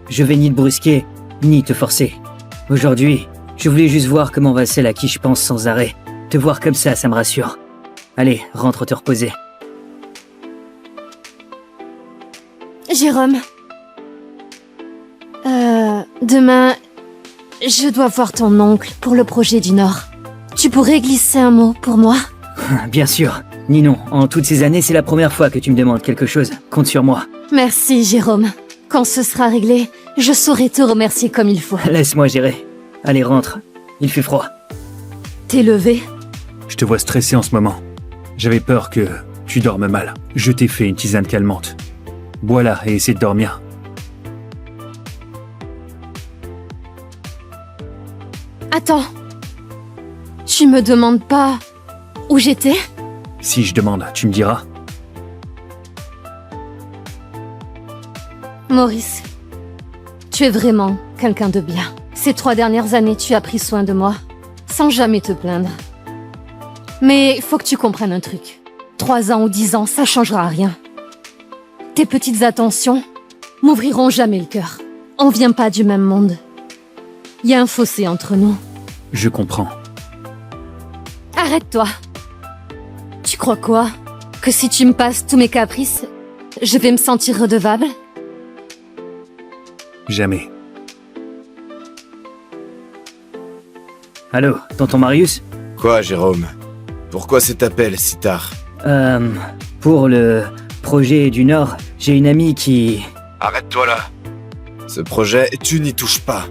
Je vais ni te brusquer, ni te forcer. Aujourd'hui, je voulais juste voir comment va celle à qui je pense sans arrêt. Te voir comme ça me rassure. Allez, rentre te reposer. Jérôme. Demain, je dois voir ton oncle pour le projet du Nord. Tu pourrais glisser un mot pour moi? Bien sûr. Ninon, en toutes ces années, c'est la première fois que tu me demandes quelque chose. Compte sur moi. Merci, Jérôme. Quand ce sera réglé, je saurai te remercier comme il faut. Laisse-moi gérer. Allez, rentre. Il fait froid. T'es levé? Je te vois stressé en ce moment. J'avais peur que tu dormes mal. Je t'ai fait une tisane calmante. Bois-la et essaie de dormir. Attends. Tu me demandes pas où j'étais? Si je demande, tu me diras. Maurice, tu es vraiment quelqu'un de bien. Ces 3 dernières années, tu as pris soin de moi, sans jamais te plaindre. Mais il faut que tu comprennes un truc. 3 ans ou 10 ans, ça changera rien. Tes petites attentions m'ouvriront jamais le cœur. On vient pas du même monde. Il y a un fossé entre nous. Je comprends. Arrête-toi. Tu crois quoi? Que si tu me passes tous mes caprices, je vais me sentir redevable? Jamais. Allô, tonton Marius? Quoi, Jérôme? Pourquoi cet appel si tard? Pour le projet du Nord, j'ai une amie qui... Arrête-toi là. Ce projet, tu n'y touches pas.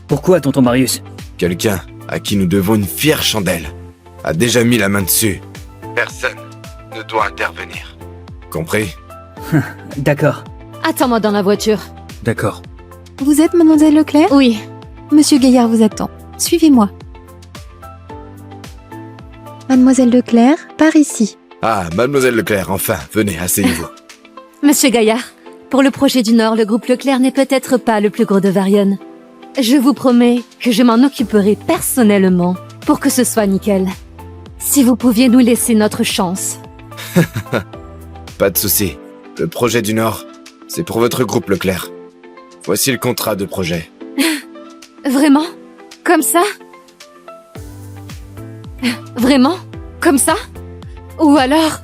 Pourquoi, tonton Marius? Quelqu'un à qui nous devons une fière chandelle a déjà mis la main dessus. Personne ne doit intervenir. Compris? D'accord. Attends-moi dans la voiture. D'accord. Vous êtes Mademoiselle Leclerc? Oui. Monsieur Gaillard vous attend. Suivez-moi. Mademoiselle Leclerc, par ici. Ah, Mademoiselle Leclerc, enfin, venez, asseyez-vous. Monsieur Gaillard, pour le projet du Nord, le groupe Leclerc n'est peut-être pas le plus gros de Varion. Je vous promets que je m'en occuperai personnellement pour que ce soit nickel. Si vous pouviez nous laisser notre chance. Pas de souci. Le projet du Nord, c'est pour votre groupe Leclerc. Voici le contrat de projet. Vraiment? Comme ça? Vraiment? Comme ça? Ou alors,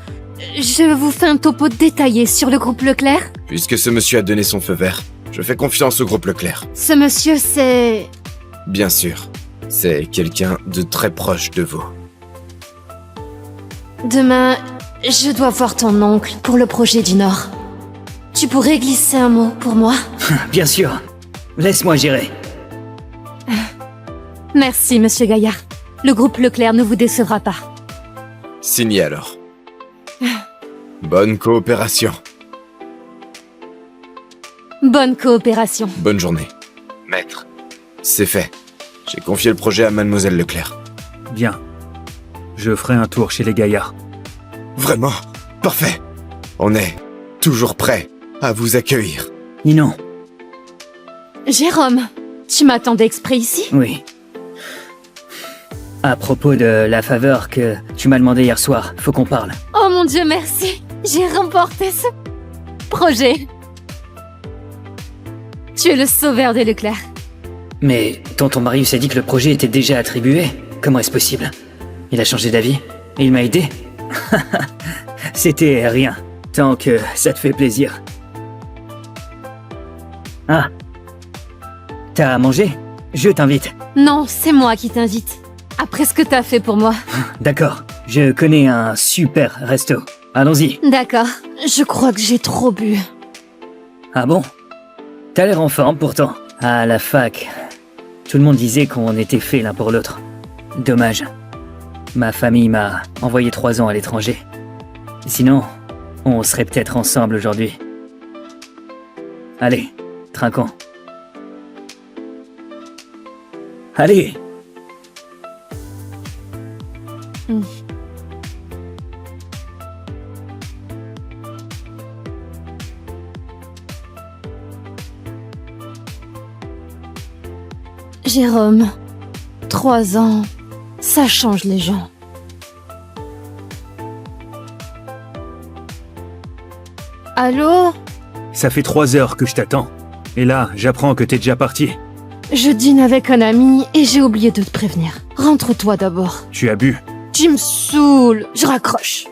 je vous fais un topo détaillé sur le groupe Leclerc? Puisque ce monsieur a donné son feu vert, je fais confiance au groupe Leclerc. Ce monsieur, c'est... Bien sûr, c'est quelqu'un de très proche de vous. Demain, je dois voir ton oncle pour le projet du Nord. Tu pourrais glisser un mot pour moi? Bien sûr. Laisse-moi gérer. Merci, monsieur Gaillard. Le groupe Leclerc ne vous décevra pas. Signé alors. Bonne coopération. Bonne coopération. Bonne journée. Maître, c'est fait. J'ai confié le projet à Mademoiselle Leclerc. Bien. Je ferai un tour chez les Gaillards. Vraiment? Parfait. On est toujours prêt à vous accueillir. Ninon. Jérôme, tu m'attendais exprès ici? Oui. À propos de la faveur que tu m'as demandé hier soir, faut qu'on parle. Oh mon Dieu, merci. J'ai remporté ce projet. Tu es le sauveur des Leclerc. Mais tonton Marius a dit que le projet était déjà attribué. Comment est-ce possible? Il a changé d'avis et il m'a aidé. C'était rien, tant que ça te fait plaisir. Ah. T'as mangé? Je t'invite. Non, c'est moi qui t'invite. Après ce que t'as fait pour moi. D'accord, je connais un super resto. Allons-y. D'accord, je crois que j'ai trop bu. Ah bon? T'as l'air en forme pourtant. À la fac, tout le monde disait qu'on était faits l'un pour l'autre. Dommage. Ma famille m'a envoyé 3 ans à l'étranger. Sinon, on serait peut-être ensemble aujourd'hui. Allez, trinquons. Allez! Jérôme, 3 ans, ça change les gens. Allô? Ça fait 3 heures que je t'attends. Et là, j'apprends que t'es déjà parti. Je dîne avec un ami et j'ai oublié de te prévenir. Rentre-toi d'abord. Tu as bu. Tu me saoules, je raccroche.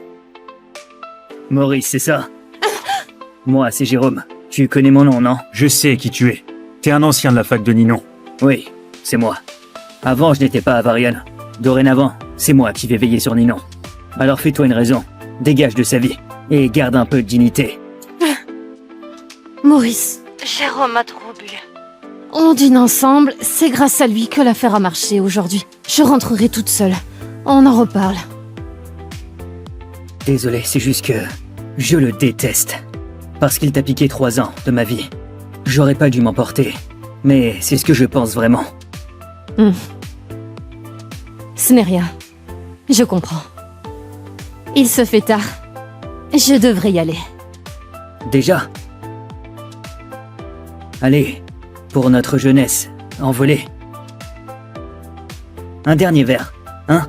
Maurice, c'est ça? Moi, c'est Jérôme. Tu connais mon nom, non? Je sais qui tu es. T'es un ancien de la fac de Ninon. Oui, c'est moi. Avant, je n'étais pas à Varian. Dorénavant, c'est moi qui vais veiller sur Ninon. Alors fais-toi une raison. Dégage de sa vie. Et garde un peu de dignité. Maurice, Jérôme a trop bu. On dîne ensemble, c'est grâce à lui que l'affaire a marché aujourd'hui. Je rentrerai toute seule. On en reparle. Désolé, c'est juste que je le déteste. Parce qu'il t'a piqué 3 ans de ma vie. J'aurais pas dû m'emporter. Mais c'est ce que je pense vraiment. Ce n'est rien. Je comprends. Il se fait tard. Je devrais y aller. Déjà? Allez, pour notre jeunesse, envolée. Un dernier verre, hein?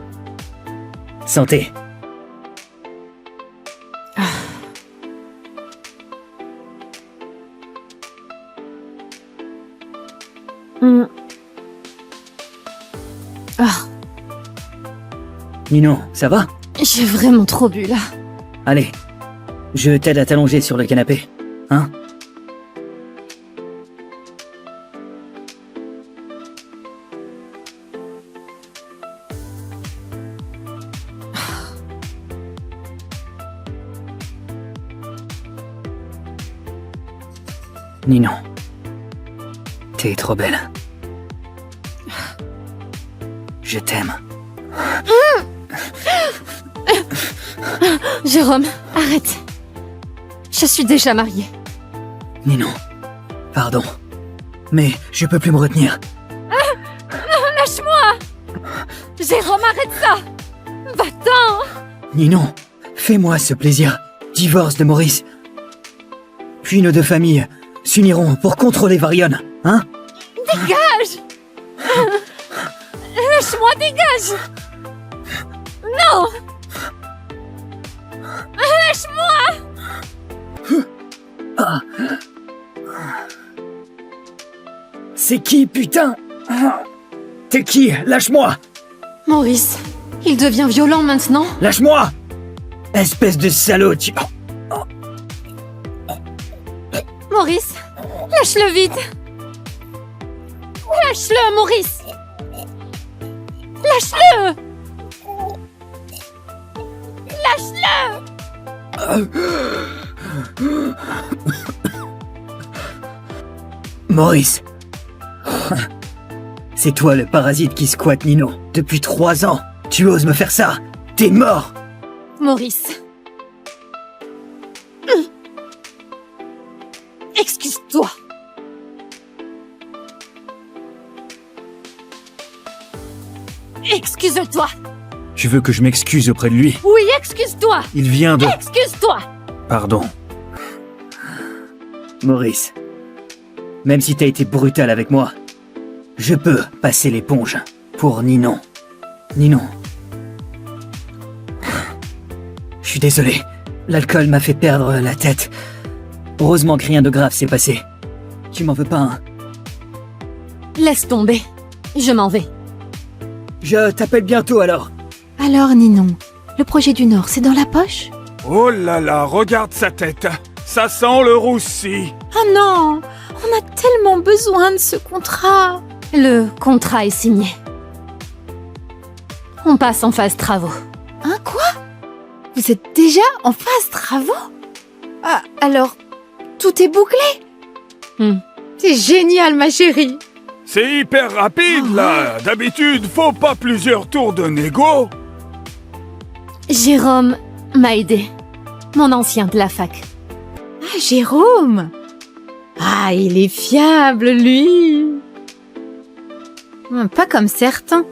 Santé. Ninon, ça va? J'ai vraiment trop bu là. Allez, je t'aide à t'allonger sur le canapé, hein? Ninon, t'es trop belle. Je t'aime. Jérôme, arrête. Je suis déjà mariée. Ninon, pardon. Mais je peux plus me retenir. Lâche-moi! Jérôme, arrête ça! Va-t'en! Ninon, fais-moi ce plaisir. Divorce de Maurice. Puis nos 2 familles s'uniront pour contrôler Varian, hein? Dégage! Lâche-moi, dégage! Non! Lâche-moi! C'est qui, putain? T'es qui? Lâche-moi! Maurice, il devient violent maintenant? Lâche-moi! Espèce de salaud, tu... Maurice, lâche-le vite! Lâche-le, Maurice! Lâche-le! Lâche-le! Maurice! C'est toi le parasite qui squatte Ninon. Depuis 3 ans, tu oses me faire ça? T'es mort! Maurice. Excuse-toi. Excuse-toi. Tu veux que je m'excuse auprès de lui? Oui, excuse-toi. Il vient de... Excuse-toi. Pardon. Maurice, même si t'as été brutal avec moi, je peux passer l'éponge pour Ninon. Ninon. Je suis désolé. L'alcool m'a fait perdre la tête. Heureusement que rien de grave s'est passé. Tu m'en veux pas, hein? Laisse tomber. Je m'en vais. Je t'appelle bientôt alors. Alors, Ninon, Le projet du Nord, c'est dans la poche? Oh là là, regarde sa tête. Ça sent le roussi. Ah non, on a tellement besoin de ce contrat. Le contrat est signé. On passe en phase travaux. Hein, quoi? Vous êtes déjà en phase travaux? Ah, alors, tout est bouclé? C'est génial, ma chérie. C'est hyper rapide, là. D'habitude, faut pas plusieurs tours de négo. Jérôme m'a aidé. Mon ancien de la fac. Ah, Jérôme. Ah, il est fiable, lui. Pas comme certains,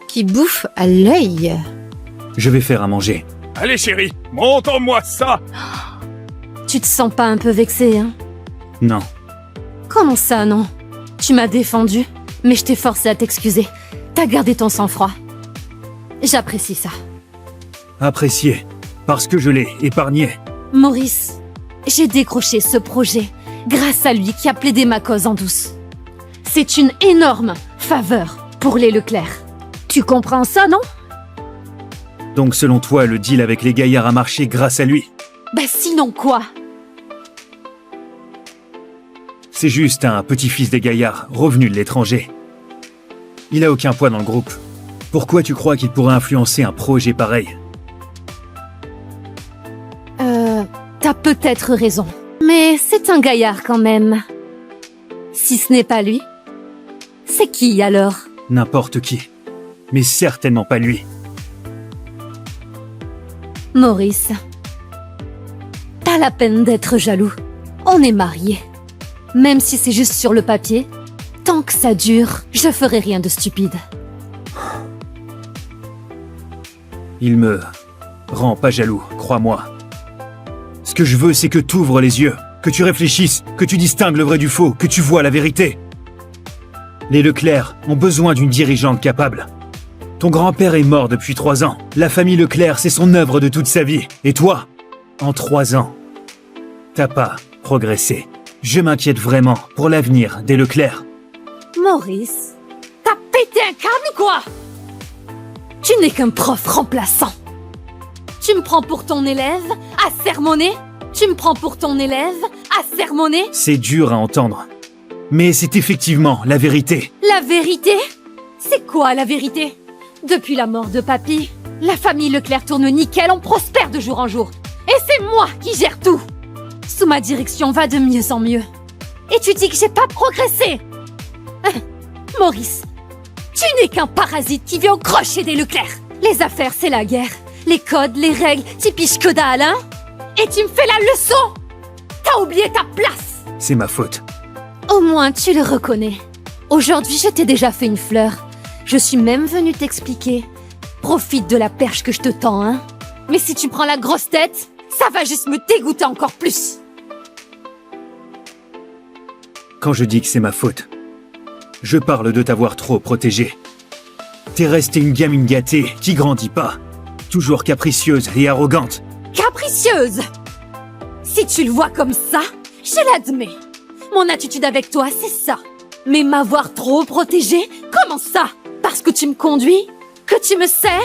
qui bouffent à l'œil. Je vais faire à manger. Allez, chérie, montre-moi ça. Tu te sens pas un peu vexé, hein? Non. Comment ça, non? Tu m'as défendu, mais je t'ai forcé à t'excuser. T'as gardé ton sang-froid. J'apprécie ça. Apprécié. Parce que je l'ai épargné. Maurice, j'ai décroché ce projet grâce à lui qui a plaidé ma cause en douce. C'est une énorme faveur pour les Leclerc. Tu comprends ça, non? Donc selon toi, le deal avec les gaillards a marché grâce à lui? Bah sinon quoi? C'est juste un petit-fils des gaillards, revenu de l'étranger. Il a aucun poids dans le groupe. Pourquoi tu crois qu'il pourrait influencer un projet pareil? T'as peut-être raison. Mais c'est un gaillard quand même. Si ce n'est pas lui, c'est qui alors? N'importe qui. Mais certainement pas lui. Maurice, pas la peine d'être jaloux. On est mariés. Même si c'est juste sur le papier, tant que ça dure, je ferai rien de stupide. Il me rend pas jaloux, crois-moi. Ce que je veux, c'est que tu ouvres les yeux, que tu réfléchisses, que tu distingues le vrai du faux, que tu vois la vérité. Les Leclerc ont besoin d'une dirigeante capable. Ton grand-père est mort depuis 3 ans. La famille Leclerc, c'est son œuvre de toute sa vie. Et toi, en 3 ans, t'as pas progressé. Je m'inquiète vraiment pour l'avenir des Leclerc. Maurice, t'as pété un câble ou quoi? Tu n'es qu'un prof remplaçant. Tu me prends pour ton élève à sermonner? Tu me prends pour ton élève à sermonner? C'est dur à entendre. Mais c'est effectivement la vérité. La vérité? C'est quoi la vérité? Depuis la mort de papy, la famille Leclerc tourne nickel, on prospère de jour en jour. Et c'est moi qui gère tout. Sous ma direction, va de mieux en mieux. Et tu dis que j'ai pas progressé? Maurice, tu n'es qu'un parasite qui vient au crochet des Leclerc. Les affaires, c'est la guerre. Les codes, les règles, t'y piches que dalle, hein? Et tu me fais la leçon? T'as oublié ta place. C'est ma faute. Au moins, tu le reconnais. Aujourd'hui, je t'ai déjà fait une fleur. Je suis même venue t'expliquer. Profite de la perche que je te tends, hein? Mais si tu prends la grosse tête, ça va juste me dégoûter encore plus. Quand je dis que c'est ma faute, je parle de t'avoir trop protégée. T'es restée une gamine gâtée qui grandit pas. Toujours capricieuse et arrogante. Capricieuse! Si tu le vois comme ça, je l'admets. Mon attitude avec toi, c'est ça. Mais m'avoir trop protégée, comment ça? Parce que tu me conduis? Que tu me sers?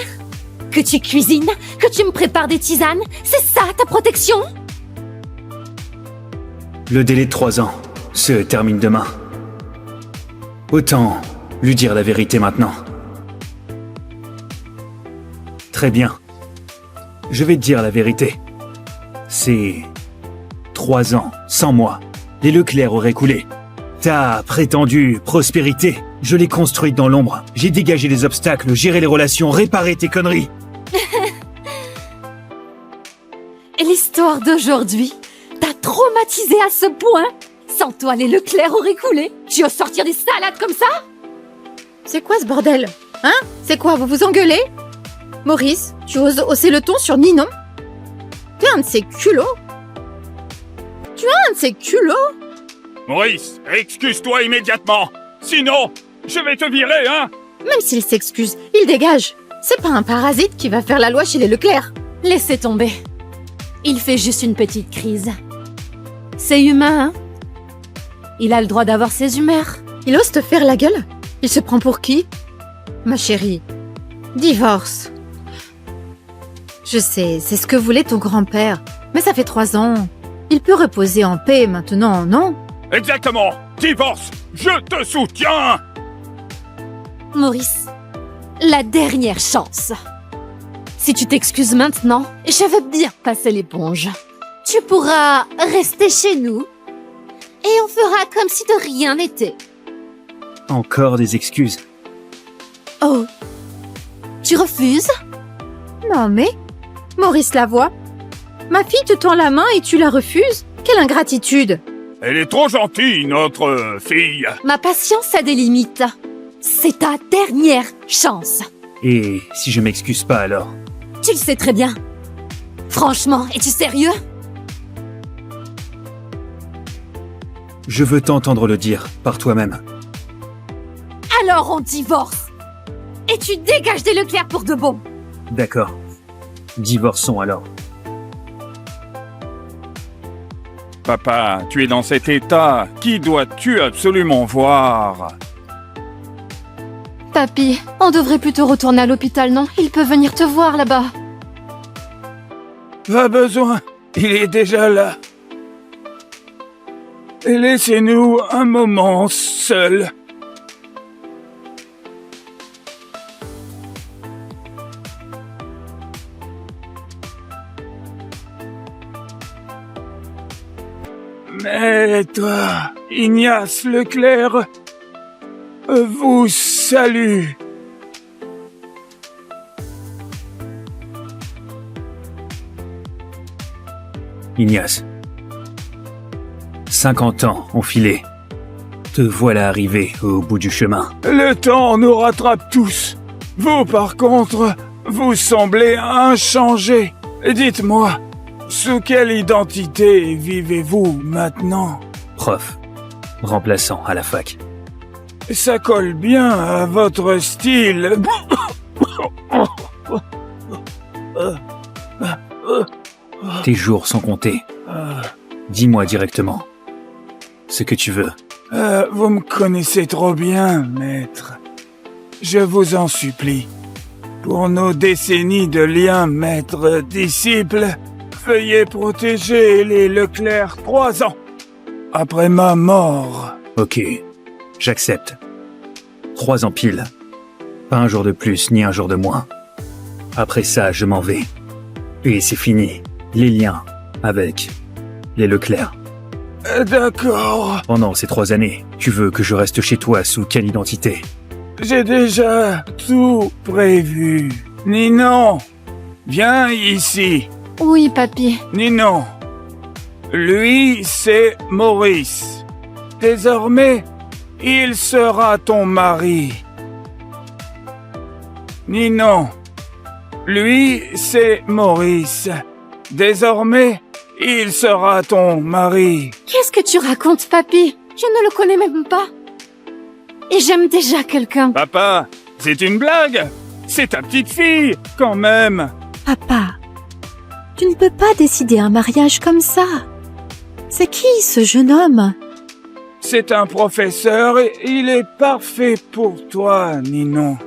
Que tu cuisines? Que tu me prépares des tisanes? C'est ça ta protection? Le délai de 3 ans se termine demain. Autant lui dire la vérité maintenant. Très bien. Je vais te dire la vérité. C'est 3 ans, sans moi. Les Leclerc auraient coulé. Ta prétendue prospérité, je l'ai construite dans l'ombre. J'ai dégagé les obstacles, géré les relations, réparé tes conneries. L'histoire d'aujourd'hui t'a traumatisé à ce point? Sans toi, les Leclerc auraient coulé. Tu oses sortir des salades comme ça? C'est quoi ce bordel? Hein? C'est quoi, vous vous engueulez? Maurice, tu oses hausser le ton sur Ninon? Tu es un de ces culots? Tu es un de ces culots? Maurice, excuse-toi immédiatement. Sinon, je vais te virer, hein? Même s'il s'excuse, il dégage. C'est pas un parasite qui va faire la loi chez les Leclerc. Laissez tomber. Il fait juste une petite crise. C'est humain, hein? Il a le droit d'avoir ses humeurs. Il ose te faire la gueule? Il se prend pour qui? Ma chérie, divorce. Je sais, c'est ce que voulait ton grand-père. Mais ça fait 3 ans. Il peut reposer en paix maintenant, non? Exactement. Divorce. Je te soutiens. Maurice, la dernière chance. Si tu t'excuses maintenant, je veux bien passer l'éponge. Tu pourras rester chez nous et on fera comme si de rien n'était. Encore des excuses. Oh, tu refuses? Non mais, Maurice Lavoie, ma fille te tend la main et tu la refuses? Quelle ingratitude! Elle est trop gentille, notre fille. Ma patience a des limites. C'est ta dernière chance. Et si je m'excuse pas alors? Tu le sais très bien. Franchement, es-tu sérieux? Je veux t'entendre le dire, par toi-même. Alors on divorce. Et tu dégages des Leclerc pour de bon. D'accord. Divorçons alors. Papa, tu es dans cet état. Qui dois-tu absolument voir? Papy, on devrait plutôt retourner à l'hôpital, non? Il peut venir te voir là-bas. Pas besoin. Il est déjà là. Et laissez-nous un moment seuls. Maître Ignace Leclerc vous salue. Ignace. 50 ans ont filé. Te voilà arrivé au bout du chemin. Le temps nous rattrape tous. Vous, par contre, vous semblez inchangé. Dites-moi, sous quelle identité vivez-vous maintenant? Prof. Remplaçant à la fac. Ça colle bien à votre style. Tes jours sont comptés. Dis-moi directement ce que tu veux. Vous me connaissez trop bien, maître. Je vous en supplie. Pour nos décennies de liens maître-disciple, veuillez protéger les Leclerc 3 ans après ma mort. Ok, j'accepte. 3 ans pile. Pas un jour de plus, ni un jour de moins. Après ça, je m'en vais. Et c'est fini. Les liens avec les Leclerc. D'accord. Pendant ces 3 années, tu veux que je reste chez toi sous quelle identité? J'ai déjà tout prévu. Ninon, viens ici. Oui, papy. Ninon, lui, c'est Maurice. Désormais, il sera ton mari. Ninon, lui, c'est Maurice. Désormais, il sera ton mari. Qu'est-ce que tu racontes, papy? Je ne le connais même pas. Et j'aime déjà quelqu'un. Papa, c'est une blague. C'est ta petite fille, quand même. Papa, tu ne peux pas décider un mariage comme ça. C'est qui ce jeune homme? C'est un professeur et il est parfait pour toi, Ninon.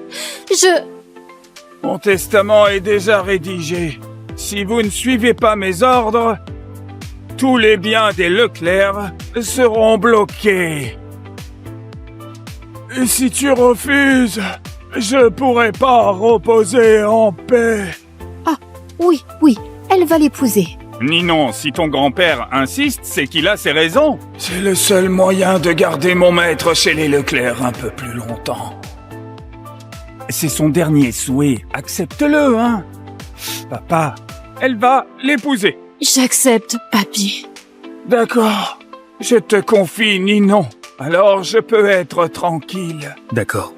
Mon testament est déjà rédigé. Si vous ne suivez pas mes ordres, tous les biens des Leclerc seront bloqués. Et si tu refuses, je pourrai pas reposer en paix. Ah, oui, elle va l'épouser. Ninon, si ton grand-père insiste, c'est qu'il a ses raisons. C'est le seul moyen de garder mon maître chez les Leclerc un peu plus longtemps. C'est son dernier souhait, accepte-le, hein. Papa, elle va l'épouser. J'accepte, papy. D'accord, je te confie Ninon. Alors je peux être tranquille. D'accord.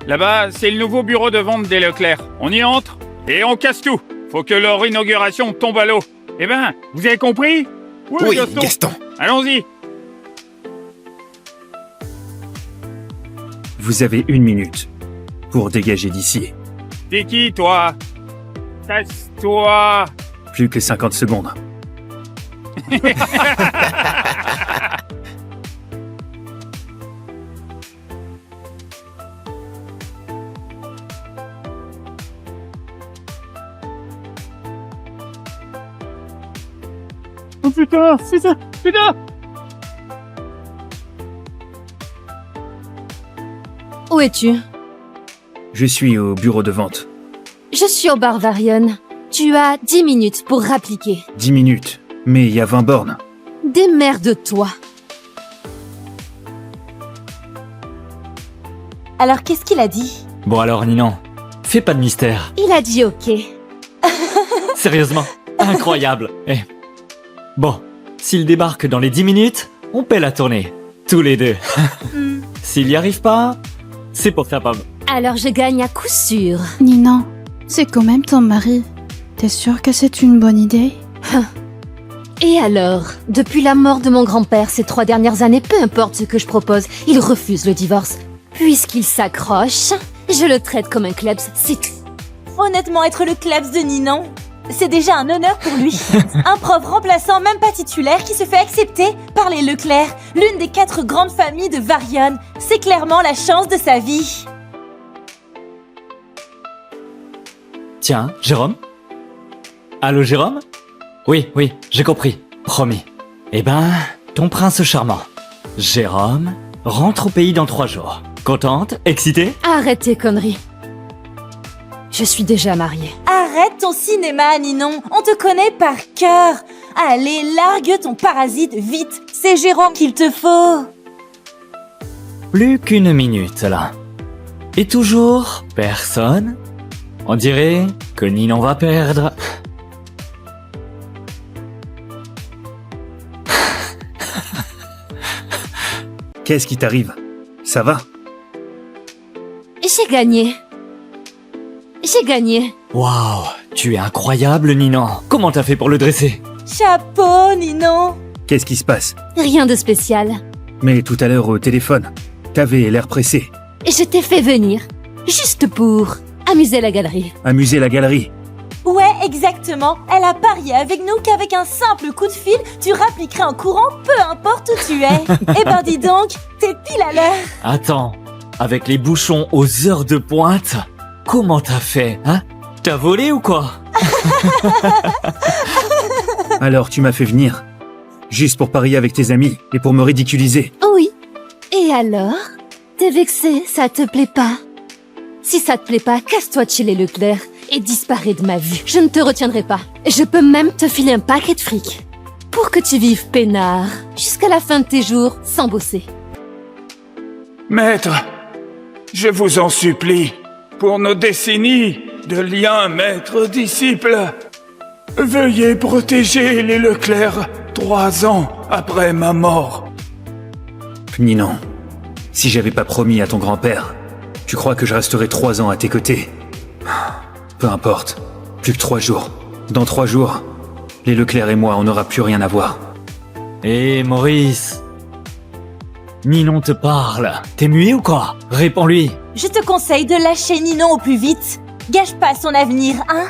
Là-bas, c'est le nouveau bureau de vente des Leclerc. On y entre et on casse tout. Faut que leur inauguration tombe à l'eau. Eh ben, vous avez compris? Oui, Gaston. Allons-y. Vous avez 1 minute pour dégager d'ici. T'es qui, toi? Casse-toi. Plus que 50 secondes. Oh putain, putain, putain! Où es-tu? Je suis au bureau de vente. Je suis au bar Varian. Tu as 10 minutes pour rappliquer. 10 minutes. Mais il y a 20 bornes. Démerde-toi. Alors qu'est-ce qu'il a dit? Bon alors, Ninon, fais pas de mystère. Il a dit ok. Sérieusement, incroyable. Eh. Bon, s'il débarque dans les 10 minutes, on paie la tournée. Tous les deux. S'il y arrive pas, c'est pour ta pomme. Alors je gagne à coup sûr. Ninon, c'est quand même ton mari. T'es sûre que c'est une bonne idée? Et alors? Depuis la mort de mon grand-père ces 3 dernières années, peu importe ce que je propose, il refuse le divorce. Puisqu'il s'accroche, je le traite comme un klebs, c'est tout. Honnêtement, être le klebs de Ninon, c'est déjà un honneur pour lui. Un prof remplaçant, même pas titulaire, qui se fait accepter par les Leclerc, l'une des 4 grandes familles de Varian. C'est clairement la chance de sa vie. Tiens, Jérôme? Allô, Jérôme? Oui, j'ai compris. Promis. Eh ben, ton prince charmant, Jérôme, rentre au pays dans 3 jours. Contente? Excitée? Arrête tes conneries. Je suis déjà mariée. Arrête ton cinéma, Ninon. On te connaît par cœur. Allez, largue ton parasite, vite. C'est Jérôme qu'il te faut. Plus qu'une minute, là. Et toujours personne? On dirait que Ninon va perdre. Qu'est-ce qui t'arrive? Ça va? J'ai gagné. J'ai gagné. Waouh, tu es incroyable, Ninon. Comment t'as fait pour le dresser? Chapeau, Ninon. Qu'est-ce qui se passe? Rien de spécial. Mais tout à l'heure au téléphone, t'avais l'air pressé. Je t'ai fait venir. Juste pour amuser la galerie. Amuser la galerie. Ouais, exactement. Elle a parié avec nous qu'avec un simple coup de fil, tu rappliquerais en courant, peu importe où tu es. Eh ben dis donc, t'es pile à l'heure. Attends, avec les bouchons aux heures de pointe, comment t'as fait, hein? T'as volé ou quoi? Alors tu m'as fait venir. Juste pour parier avec tes amis et pour me ridiculiser. Oui. Et alors? T'es vexé, ça te plaît pas? Si ça te plaît pas, casse-toi de chez les Leclerc et disparais de ma vue. Je ne te retiendrai pas. Je peux même te filer un paquet de fric. Pour que tu vives peinard, jusqu'à la fin de tes jours, sans bosser. Maître, je vous en supplie, pour nos décennies de liens maître-disciple, veuillez protéger les Leclerc 3 ans après ma mort. Ninon, si j'avais pas promis à ton grand-père, tu crois que je resterai 3 ans à tes côtés? Peu importe, plus que 3 jours. Dans 3 jours, les Leclerc et moi, on n'aura plus rien à voir. Hé, Maurice. Ninon te parle. T'es muet ou quoi? Réponds-lui. Je te conseille de lâcher Ninon au plus vite. Gâche pas son avenir, hein?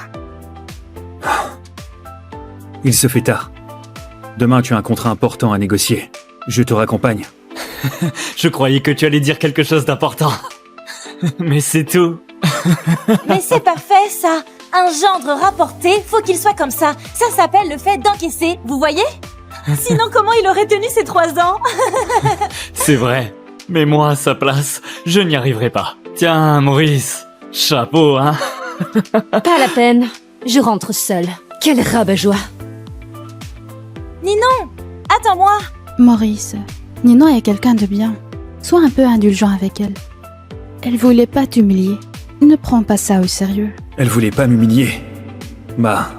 Il se fait tard. Demain, tu as un contrat important à négocier. Je te raccompagne. Je croyais que tu allais dire quelque chose d'important. Mais c'est tout. Mais c'est parfait, ça. Un gendre rapporté, faut qu'il soit comme ça. Ça s'appelle le fait d'encaisser, vous voyez? Sinon, comment il aurait tenu ces 3 ans? C'est vrai. Mais moi, à sa place, je n'y arriverai pas. Tiens, Maurice. Chapeau, hein? Pas la peine. Je rentre seule. Quel rabat-joie. Ninon, attends-moi. Maurice, Ninon est quelqu'un de bien. Sois un peu indulgent avec elle. Elle voulait pas t'humilier. Ne prends pas ça au sérieux. Elle voulait pas m'humilier. Bah...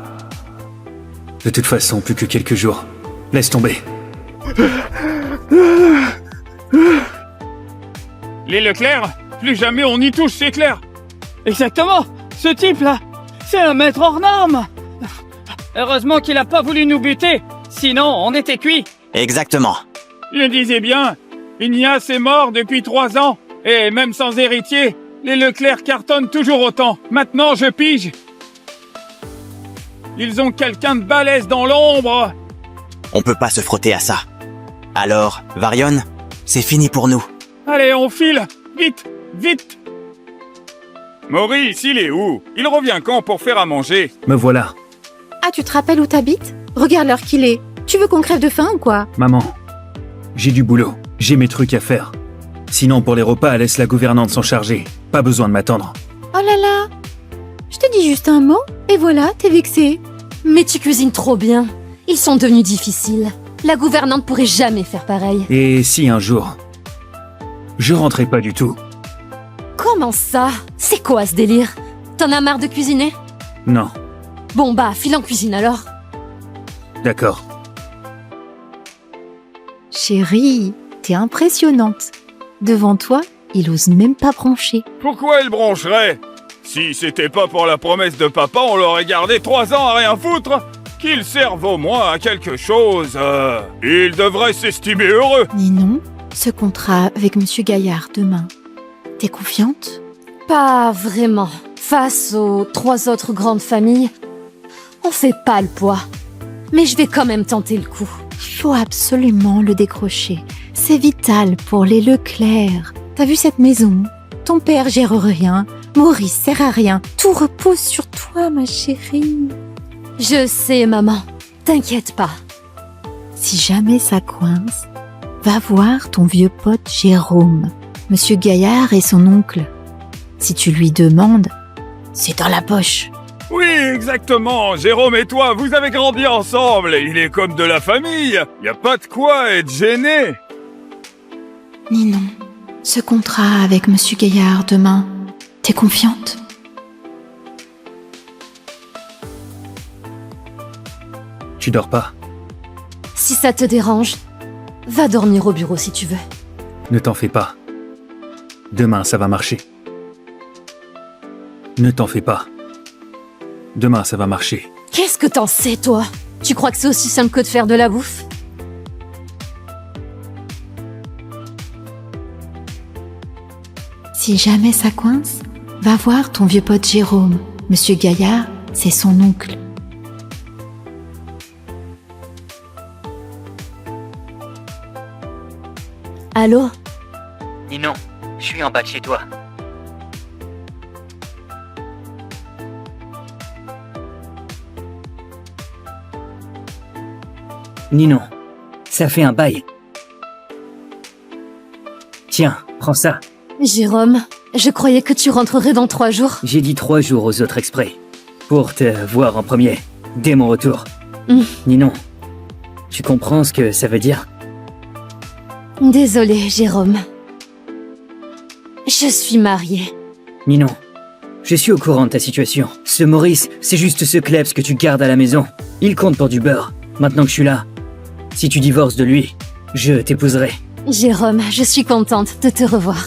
De toute façon, plus que quelques jours. Laisse tomber. Les Leclerc, plus jamais on y touche, c'est clair. Exactement, ce type-là, c'est un maître hors norme. Heureusement qu'il a pas voulu nous buter, sinon on était cuits. Exactement. Je disais bien, Ignace est mort depuis 3 ans, et même sans héritier, les Leclerc cartonnent toujours autant. Maintenant, je pige. Ils ont quelqu'un de balèze dans l'ombre. On peut pas se frotter à ça. Alors, Varian, c'est fini pour nous. Allez, on file. Vite, vite. Maurice, il est où? Il revient quand pour faire à manger? Me voilà. Ah, tu te rappelles où t'habites? Regarde l'heure qu'il est. Tu veux qu'on crève de faim ou quoi? Maman, j'ai du boulot. J'ai mes trucs à faire. Sinon, pour les repas, laisse la gouvernante s'en charger. Pas besoin de m'attendre. Oh là là! Je te dis juste un mot, et voilà, t'es vexé. Mais tu cuisines trop bien. Ils sont devenus difficiles. La gouvernante pourrait jamais faire pareil. Et si un jour, je rentrais pas du tout? Comment ça? C'est quoi ce délire? T'en as marre de cuisiner? Non, Bon bah, file en cuisine alors. d'accord. Chérie, t'es impressionnante. Devant toi, il ose même pas broncher. Pourquoi il broncherait? Si c'était pas pour la promesse de papa, on l'aurait gardé 3 ans à rien foutre. Qu'il serve au moins à quelque chose. Il devrait s'estimer heureux. Ninon, ce contrat avec Monsieur Gaillard demain, t'es confiante? Pas vraiment. Face aux 3 autres grandes familles, on fait pas le poids. Mais je vais quand même tenter le coup. Il faut absolument le décrocher. C'est vital pour les Leclerc. T'as vu cette maison? Ton père gère rien, Maurice sert à rien. Tout repose sur toi, ma chérie. Je sais, maman. T'inquiète pas. Si jamais ça coince, va voir ton vieux pote Jérôme. Monsieur Gaillard et son oncle. Si tu lui demandes, c'est dans la poche. Oui, exactement. Jérôme et toi, vous avez grandi ensemble. Il est comme de la famille. Y a pas de quoi être gêné. Ninon, ce contrat avec Monsieur Gaillard demain, t'es confiante? Tu dors pas? Si ça te dérange, va dormir au bureau si tu veux. Ne t'en fais pas. Demain, ça va marcher. Ne t'en fais pas. Demain, ça va marcher. Qu'est-ce que t'en sais, toi? Tu crois que c'est aussi simple que de faire de la bouffe? Si jamais ça coince, va voir ton vieux pote Jérôme. Monsieur Gaillard, c'est son oncle. Allô? Ninon, je suis en bas de chez toi. Ninon, ça fait un bail. Tiens, prends ça. Jérôme, je croyais que tu rentrerais dans 3 jours. J'ai dit 3 jours aux autres exprès. Pour te voir en premier, dès mon retour. Ninon, tu comprends ce que ça veut dire? Désolée, Jérôme. Je suis mariée. Ninon, je suis au courant de ta situation. Ce Maurice, c'est juste ce Klebs que tu gardes à la maison. Il compte pour du beurre. Maintenant que je suis là, si tu divorces de lui, je t'épouserai. Jérôme, je suis contente de te revoir.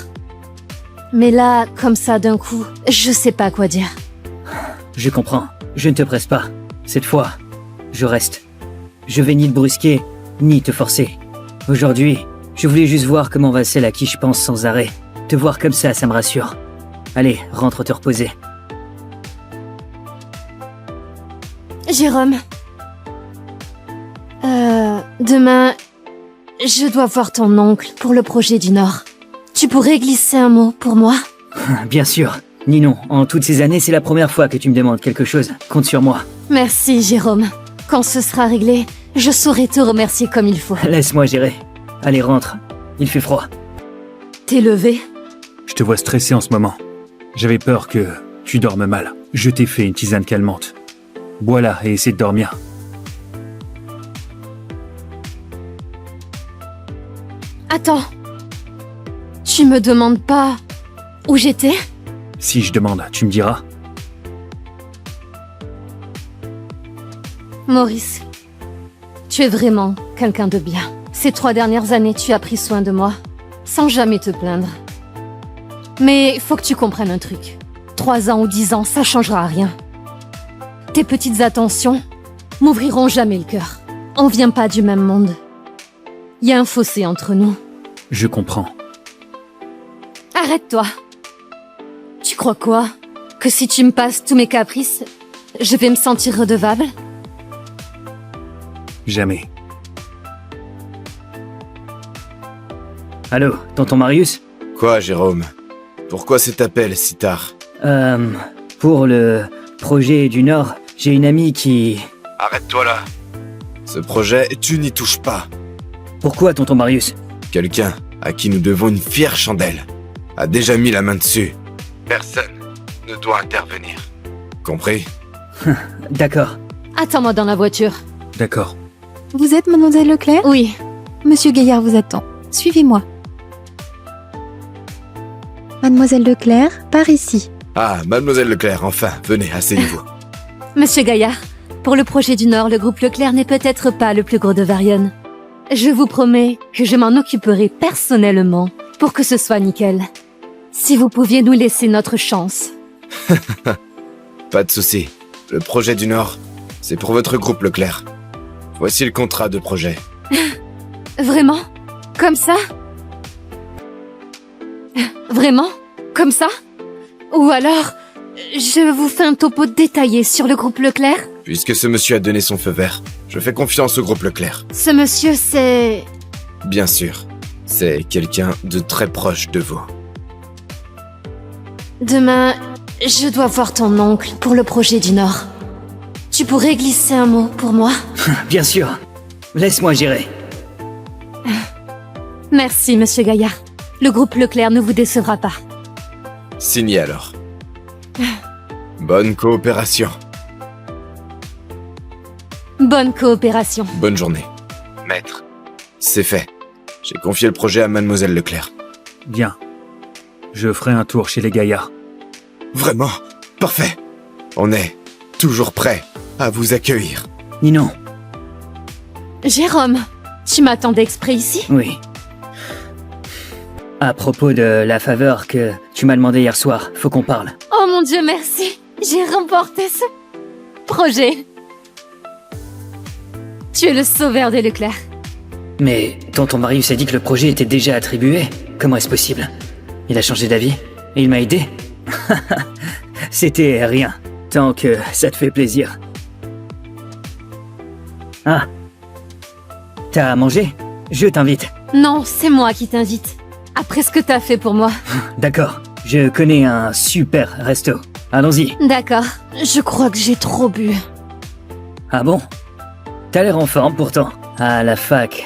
Mais là, comme ça d'un coup, je sais pas quoi dire. Je comprends. Je ne te presse pas. Cette fois, je reste. Je vais ni te brusquer, ni te forcer. Aujourd'hui, je voulais juste voir comment va celle à qui je pense sans arrêt. Te voir comme ça me rassure. Allez, rentre te reposer. Jérôme. Demain, je dois voir ton oncle pour le projet du Nord. Tu pourrais glisser un mot pour moi? Bien sûr. Ninon, en toutes ces années, c'est la première fois que tu me demandes quelque chose. Compte sur moi. Merci, Jérôme. Quand ce sera réglé, je saurai te remercier comme il faut. Laisse-moi gérer. Allez, rentre. Il fait froid. T'es levé? Je te vois stressé en ce moment. J'avais peur que tu dormes mal. Je t'ai fait une tisane calmante. Bois-la et essaie de dormir. Attends. Tu me demandes pas où j'étais? Si je demande, tu me diras. Maurice, tu es vraiment quelqu'un de bien. Ces 3 dernières années, tu as pris soin de moi, sans jamais te plaindre. Mais faut que tu comprennes un truc. 3 ans ou 10 ans, ça changera rien. Tes petites attentions m'ouvriront jamais le cœur. On vient pas du même monde. Il y a un fossé entre nous. Je comprends. Arrête-toi. Tu crois quoi? Que si tu me passes tous mes caprices, je vais me sentir redevable? Jamais. Allô, tonton Marius? Quoi, Jérôme? Pourquoi cet appel si tard? Pour le projet du Nord, j'ai une amie qui... Arrête-toi là. Ce projet, tu n'y touches pas. Pourquoi, tonton Marius? Quelqu'un à qui nous devons une fière chandelle a déjà mis la main dessus. Personne ne doit intervenir. Compris? D'accord. Attends-moi dans la voiture. D'accord. Vous êtes mademoiselle Leclerc? Oui. Monsieur Gaillard vous attend. Suivez-moi. Mademoiselle Leclerc, par ici. Ah, mademoiselle Leclerc, enfin, venez, asseyez-vous. Monsieur Gaillard, pour le projet du Nord, le groupe Leclerc n'est peut-être pas le plus gros de Varian. Je vous promets que je m'en occuperai personnellement pour que ce soit nickel. Si vous pouviez nous laisser notre chance. Pas de souci. Le projet du Nord, c'est pour votre groupe Leclerc. Voici le contrat de projet. Vraiment? Comme ça? Vraiment? Comme ça? Ou alors, je vous fais un topo détaillé sur le groupe Leclerc? Puisque ce monsieur a donné son feu vert, je fais confiance au groupe Leclerc. Ce monsieur, c'est... Bien sûr, c'est quelqu'un de très proche de vous. Demain, je dois voir ton oncle pour le projet du Nord. Tu pourrais glisser un mot pour moi? Bien sûr. Laisse-moi gérer. Merci, monsieur Gaillard. Le groupe Leclerc ne vous décevra pas. Signé alors. Bonne coopération. Bonne coopération. Bonne journée. Maître, c'est fait. J'ai confié le projet à mademoiselle Leclerc. Bien. Je ferai un tour chez les Gaillards. Vraiment? Parfait. On est toujours prêt à vous accueillir. Ninon. Jérôme, tu m'attendais exprès ici? Oui. À propos de la faveur que tu m'as demandé hier soir, faut qu'on parle. Oh mon Dieu, merci. J'ai remporté ce projet. Tu es le sauveur des Leclerc. Mais tonton Marius a dit que le projet était déjà attribué. Comment est-ce possible? Il a changé d'avis et il m'a aidé. C'était rien, tant que ça te fait plaisir. Ah. T'as à manger? Je t'invite. Non, c'est moi qui t'invite. Après ce que t'as fait pour moi. D'accord, je connais un super resto. Allons-y. D'accord, je crois que j'ai trop bu. Ah bon? T'as l'air en forme pourtant. À la fac,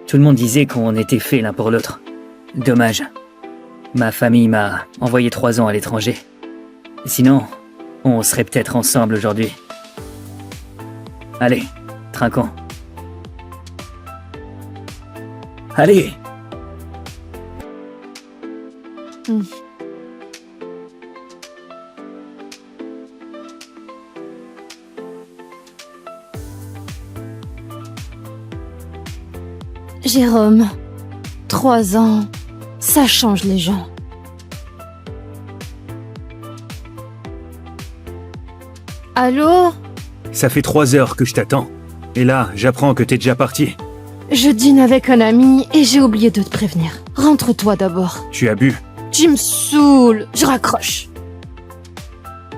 tout le monde disait qu'on était faits l'un pour l'autre. Dommage. Ma famille m'a envoyé 3 ans à l'étranger. Sinon, on serait peut-être ensemble aujourd'hui. Allez, trinquons. Allez! Jérôme, 3 ans, ça change les gens. Allô? Ça fait 3 heures que je t'attends. Et là, j'apprends que t'es déjà parti. Je dîne avec un ami et j'ai oublié de te prévenir. Rentre-toi d'abord. Tu as bu. Tu me saoules, je raccroche.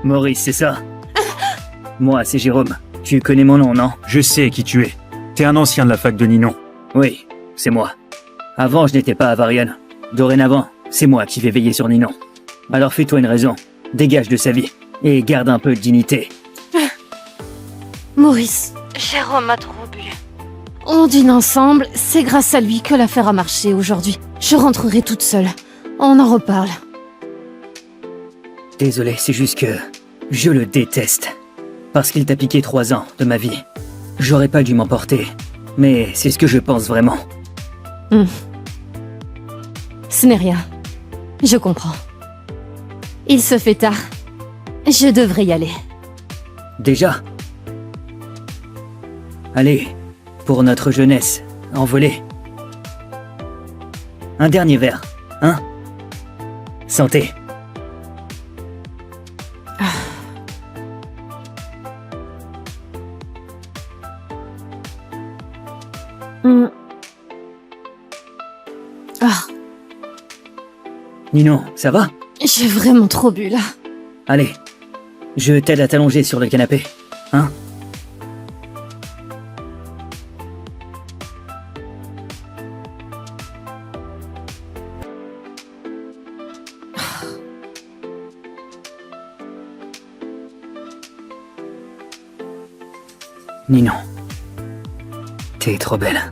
Maurice, c'est ça? Moi, c'est Jérôme. Tu connais mon nom, non? Je sais qui tu es. T'es un ancien de la fac de Ninon. Oui, c'est moi. Avant, je n'étais pas à Varian. Dorénavant, c'est moi qui vais veiller sur Ninon. Alors fais-toi une raison. Dégage de sa vie. Et garde un peu de dignité. Maurice, Jérôme a trop bu. On dîne ensemble, c'est grâce à lui que l'affaire a marché aujourd'hui. Je rentrerai toute seule. On en reparle. Désolé, c'est juste que je le déteste. Parce qu'il t'a piqué 3 ans de ma vie. J'aurais pas dû m'emporter. Mais c'est ce que je pense vraiment. Ce n'est rien. Je comprends. Il se fait tard. Je devrais y aller. Déjà? Allez, pour notre jeunesse, envolée. Un dernier verre, hein? Santé. Ah, Ninon, ça va? j'ai vraiment trop bu là. Allez, je t'aide à t'allonger sur le canapé, hein? Ninon, T'es trop belle.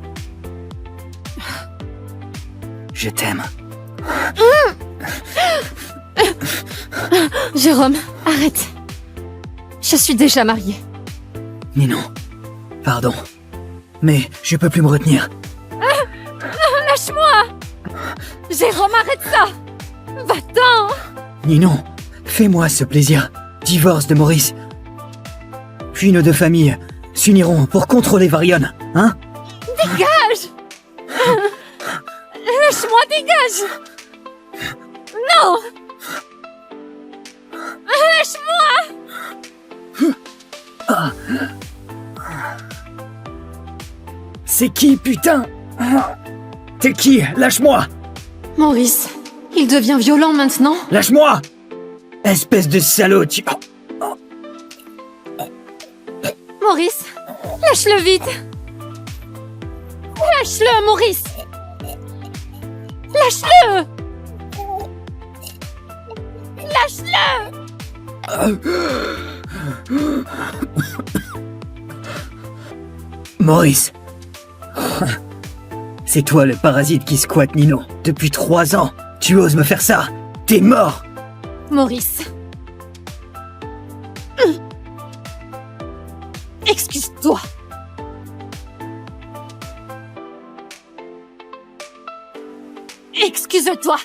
Je t'aime. Jérôme, arrête. Je suis déjà mariée. Ninon, pardon. Mais je peux plus me retenir. Lâche-moi! Jérôme, arrête ça! Va-t'en! Ninon, fais-moi ce plaisir. Divorce de Maurice. Puis nos deux familles s'uniront pour contrôler Varion, hein? Dégage! Lâche-moi, dégage! Non! Lâche-moi! C'est qui, putain? T'es qui? Lâche-moi! Maurice, il devient violent maintenant? Lâche-moi! Espèce de salaud, tu... Maurice, lâche-le vite! Lâche-le, Maurice! Lâche-le! Lâche-le! Maurice! C'est toi le parasite qui squatte Ninon. Depuis 3 ans, tu oses me faire ça? T'es mort! Maurice. Excuse-toi. Excuse-toi.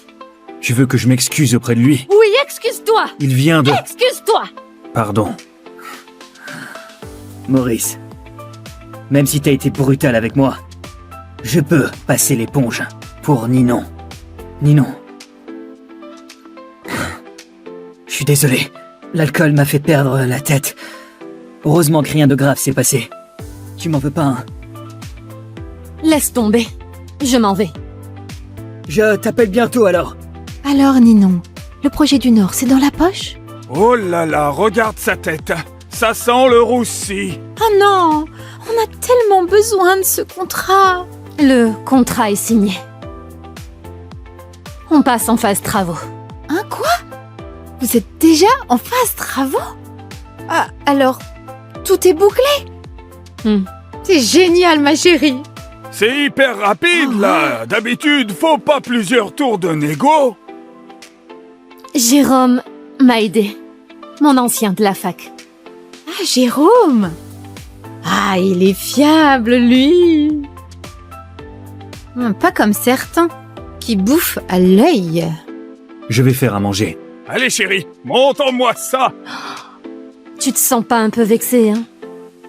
Tu veux que je m'excuse auprès de lui? Oui, excuse-toi. Il vient de... Excuse-toi. Pardon. Maurice, même si t'as été brutal avec moi, je peux passer l'éponge pour Ninon. Ninon. Je suis désolé, l'alcool m'a fait perdre la tête. Heureusement que rien de grave s'est passé. Tu m'en veux pas, hein? Laisse tomber. Je m'en vais. Je t'appelle bientôt alors. Alors, Ninon, le projet du Nord, c'est dans la poche? Oh là là, regarde sa tête. Ça sent le roussi. Oh non, on a tellement besoin de ce contrat. Le contrat est signé. On passe en phase travaux. Hein, quoi? Vous êtes déjà en phase travaux? Ah, alors, tout est bouclé? C'est génial, ma chérie. C'est hyper rapide, là. D'habitude, faut pas plusieurs tours de négo. Jérôme m'a aidé. Mon ancien de la fac. Ah, Jérôme. Ah, il est fiable, lui. Pas comme certains, qui bouffent à l'œil. Je vais faire à manger. Allez, chérie, montre-moi ça. Tu te sens pas un peu vexé, hein?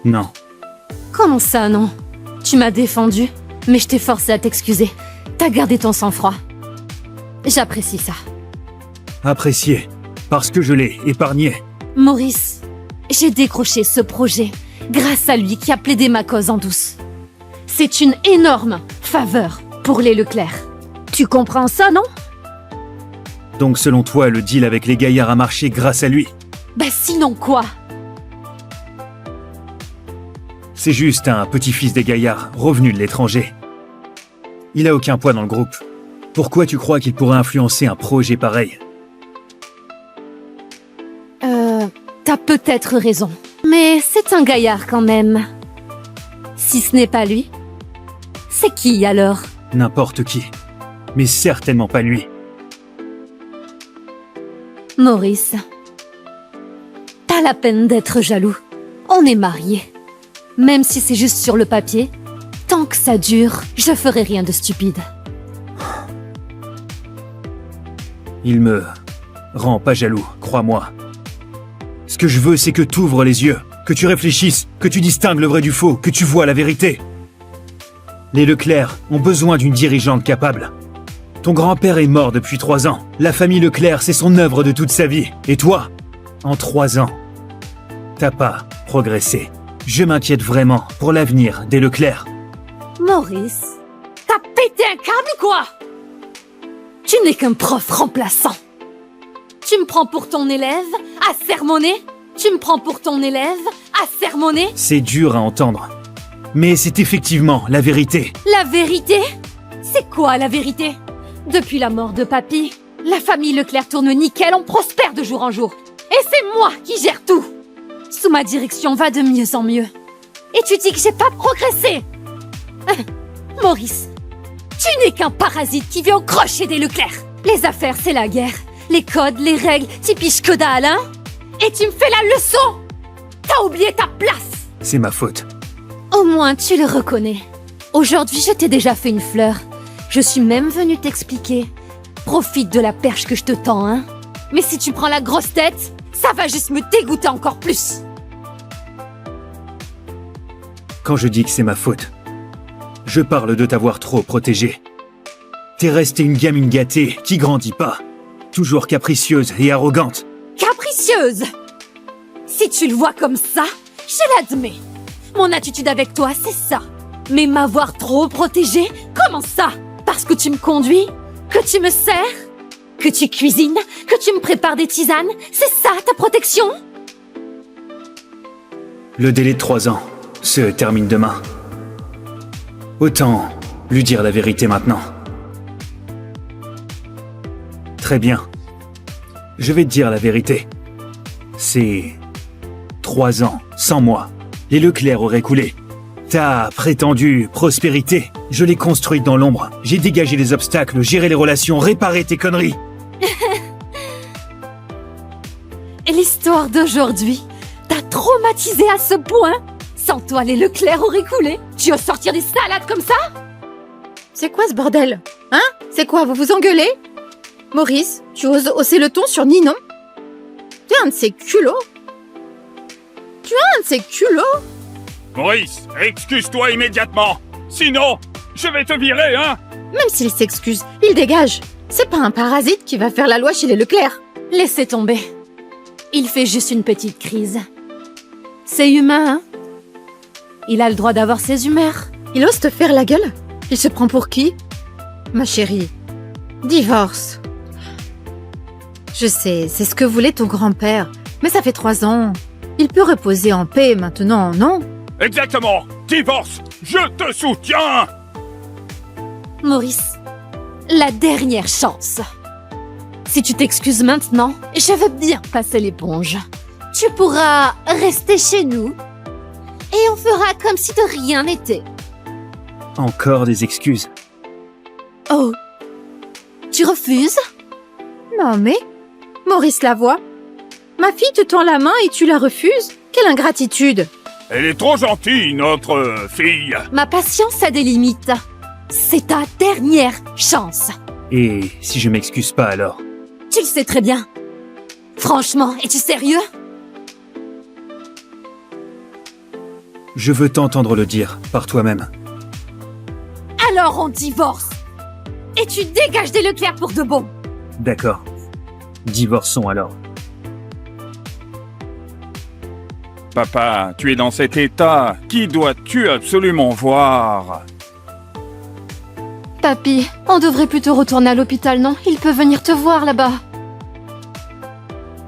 Non. Comment ça, non? Tu m'as défendu, mais je t'ai forcé à t'excuser. T'as gardé ton sang-froid. J'apprécie ça. Apprécié. Parce que je l'ai épargné. Maurice, j'ai décroché ce projet grâce à lui qui a plaidé ma cause en douce. C'est une énorme faveur pour les Leclerc. Tu comprends ça, non? Donc selon toi, le deal avec les gaillards a marché grâce à lui? Bah sinon quoi? C'est juste un petit-fils des gaillards, revenu de l'étranger. Il a aucun poids dans le groupe. Pourquoi tu crois qu'il pourrait influencer un projet pareil? T'as peut-être raison. Mais c'est un gaillard quand même. Si ce n'est pas lui, c'est qui alors? N'importe qui. Mais certainement pas lui. Maurice, pas la peine d'être jaloux. On est mariés. Même si c'est juste sur le papier, tant que ça dure, je ferai rien de stupide. Il me rend pas jaloux, crois-moi. Ce que je veux, c'est que t'ouvres les yeux, que tu réfléchisses, que tu distingues le vrai du faux, que tu vois la vérité. Les Leclerc ont besoin d'une dirigeante capable. Ton grand-père est mort depuis 3 ans. La famille Leclerc, c'est son œuvre de toute sa vie. Et toi, en 3 ans, t'as pas progressé. Je m'inquiète vraiment pour l'avenir des Leclerc. Maurice, t'as pété un câble ou quoi? Tu n'es qu'un prof remplaçant. Tu me prends pour ton élève à sermonner? Tu me prends pour ton élève à sermonner? C'est dur à entendre. Mais c'est effectivement la vérité. La vérité? C'est quoi la vérité? Depuis la mort de papy, la famille Leclerc tourne nickel, on prospère de jour en jour. Et c'est moi qui gère tout. Sous ma direction va de mieux en mieux. Et tu dis que j'ai pas progressé? Maurice, tu n'es qu'un parasite qui vient au crochet des Leclerc. Les affaires, c'est la guerre. Les codes, les règles, t'y piges que dalle, hein? Et tu me fais la leçon! T'as oublié ta place! C'est ma faute. Au moins, tu le reconnais. Aujourd'hui, je t'ai déjà fait une fleur. Je suis même venue t'expliquer. Profite de la perche que je te tends, hein? Mais si tu prends la grosse tête, ça va juste me dégoûter encore plus. Quand je dis que c'est ma faute, je parle de t'avoir trop protégée. T'es restée une gamine gâtée qui grandit pas. Toujours capricieuse et arrogante. Capricieuse! Si tu le vois comme ça, je l'admets. Mon attitude avec toi, c'est ça. Mais m'avoir trop protégée, comment ça? Parce que tu me conduis? Que tu me sers? Que tu cuisines? Que tu me prépares des tisanes? C'est ça ta protection? Le délai de 3 ans se termine demain. Autant lui dire la vérité maintenant. Très bien. Je vais te dire la vérité. C'est 3 ans, sans moi. Les Leclerc auraient coulé. Ta prétendue prospérité, je l'ai construite dans l'ombre. J'ai dégagé les obstacles, géré les relations, réparé tes conneries. L'histoire d'aujourd'hui t'a traumatisé à ce point? Sans toi, les Leclerc auraient coulé. Tu oses sortir des salades comme ça? C'est quoi ce bordel? Hein? C'est quoi, vous vous engueulez? Maurice, tu oses hausser le ton sur Ninon? Tu es un de ces culots? Maurice, excuse-toi immédiatement. Sinon, je vais te virer, hein? Même s'il s'excuse, il dégage. C'est pas un parasite qui va faire la loi chez les Leclerc. Laissez tomber. Il fait juste une petite crise. C'est humain, hein? Il a le droit d'avoir ses humeurs. Il ose te faire la gueule? Il se prend pour qui? Ma chérie, divorce. Je sais, c'est ce que voulait ton grand-père. Mais ça fait 3 ans. Il peut reposer en paix maintenant, non? Exactement. Divorce. Je te soutiens. Maurice, la dernière chance. Si tu t'excuses maintenant, je veux bien passer l'éponge. Tu pourras rester chez nous et on fera comme si de rien n'était. Encore des excuses. Oh, tu refuses? Non mais, Maurice Lavoie, ma fille te tend la main et tu la refuses? Quelle ingratitude! Elle est trop gentille, notre fille. Ma patience a des limites. C'est ta dernière chance. Et si je m'excuse pas alors? Tu le sais très bien. Franchement, es-tu sérieux? Je veux t'entendre le dire par toi-même. Alors on divorce. Et tu dégages des Leclerc pour de bon. D'accord. Divorçons alors. Papa, tu es dans cet état. Qui dois-tu absolument voir? Papy, on devrait plutôt retourner à l'hôpital, non? Il peut venir te voir là-bas.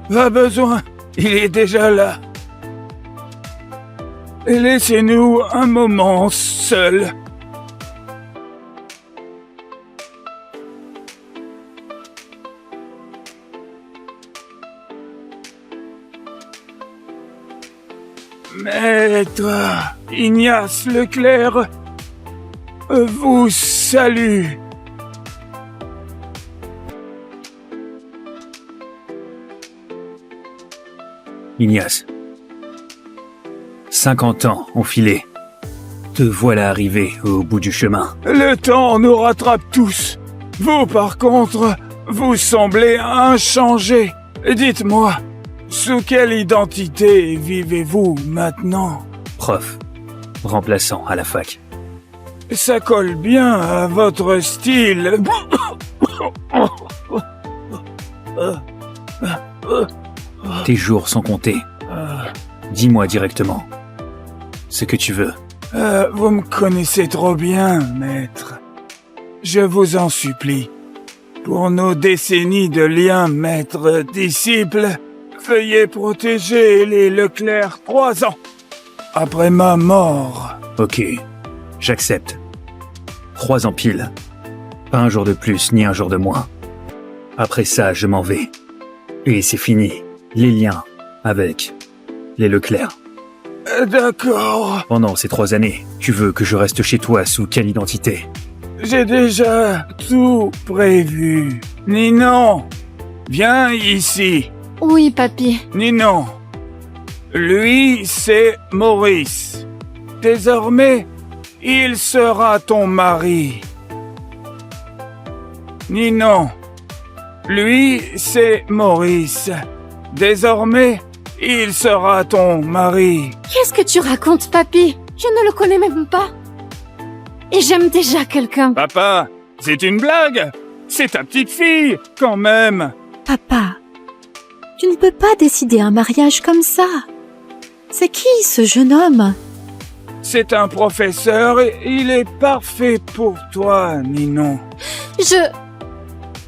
Pas besoin. Il est déjà là. Laissez-nous un moment seuls. Maître Ignace Leclerc vous salue. Ignace. 50 ans ont filé. Te voilà arrivé au bout du chemin. Le temps nous rattrape tous. Vous, par contre, vous semblez inchangé. Dites-moi, sous quelle identité vivez-vous maintenant? Prof. Remplaçant à la fac. Ça colle bien à votre style. Tes jours sont comptés. Dis-moi directement ce que tu veux. Vous me connaissez trop bien, maître. Je vous en supplie. Pour nos décennies de liens maître-disciple, veuillez protéger les Leclerc 3 ans. Après ma mort. Ok, j'accepte. 3 ans pile. Pas un jour de plus, ni un jour de moins. Après ça, je m'en vais. Et c'est fini. Les liens avec les Leclerc. D'accord. Pendant ces 3 années, tu veux que je reste chez toi sous quelle identité? J'ai déjà tout prévu. Ninon, viens ici. Oui, papy. Ninon, lui, c'est Maurice. Désormais, il sera ton mari. Ninon, lui, c'est Maurice. Désormais, il sera ton mari. Qu'est-ce que tu racontes, papy? Je ne le connais même pas. Et j'aime déjà quelqu'un. Papa, c'est une blague. C'est ta petite fille, quand même. Papa, tu ne peux pas décider un mariage comme ça. C'est qui ce jeune homme? C'est un professeur et il est parfait pour toi, Ninon.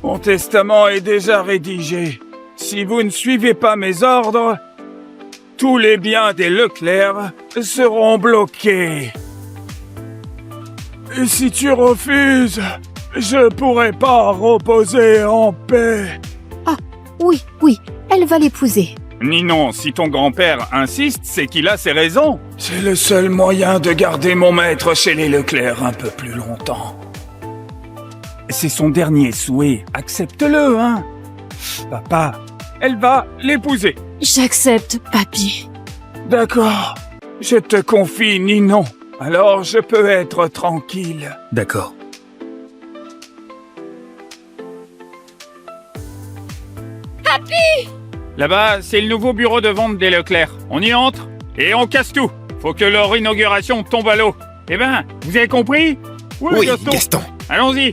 Mon testament est déjà rédigé. Si vous ne suivez pas mes ordres, tous les biens des Leclerc seront bloqués. Et si tu refuses, je pourrai pas reposer en paix. Ah, oui, elle va l'épouser. Ninon, si ton grand-père insiste, c'est qu'il a ses raisons. C'est le seul moyen de garder mon maître chez les Leclerc un peu plus longtemps. C'est son dernier souhait, accepte-le, hein. Papa, elle va l'épouser. J'accepte, papy. D'accord, je te confie Ninon. Alors je peux être tranquille. D'accord. Là-bas, c'est le nouveau bureau de vente des Leclerc. On y entre et on casse tout. Faut que leur inauguration tombe à l'eau. Eh ben, vous avez compris? Oui, Gaston. Allons-y.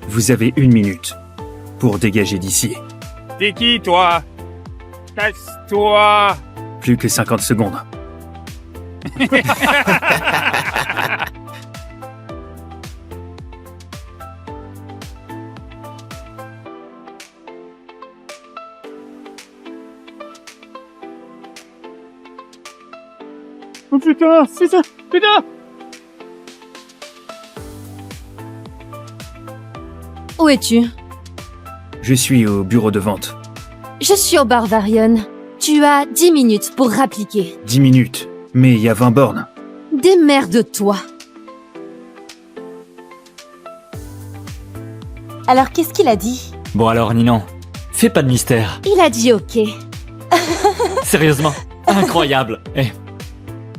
Vous avez 1 minute pour dégager d'ici. T'es qui, toi? Casse-toi. Plus que 50 secondes. Oh putain, putain. Où es-tu? Je suis au bureau de vente. Je suis au bar Varian. Tu as 10 minutes pour rappliquer. 10 minutes. Mais il y a 20 bornes. Démerde-toi. Alors qu'est-ce qu'il a dit? Bon alors, Ninon, fais pas de mystère. Il a dit ok. Sérieusement, incroyable. Eh.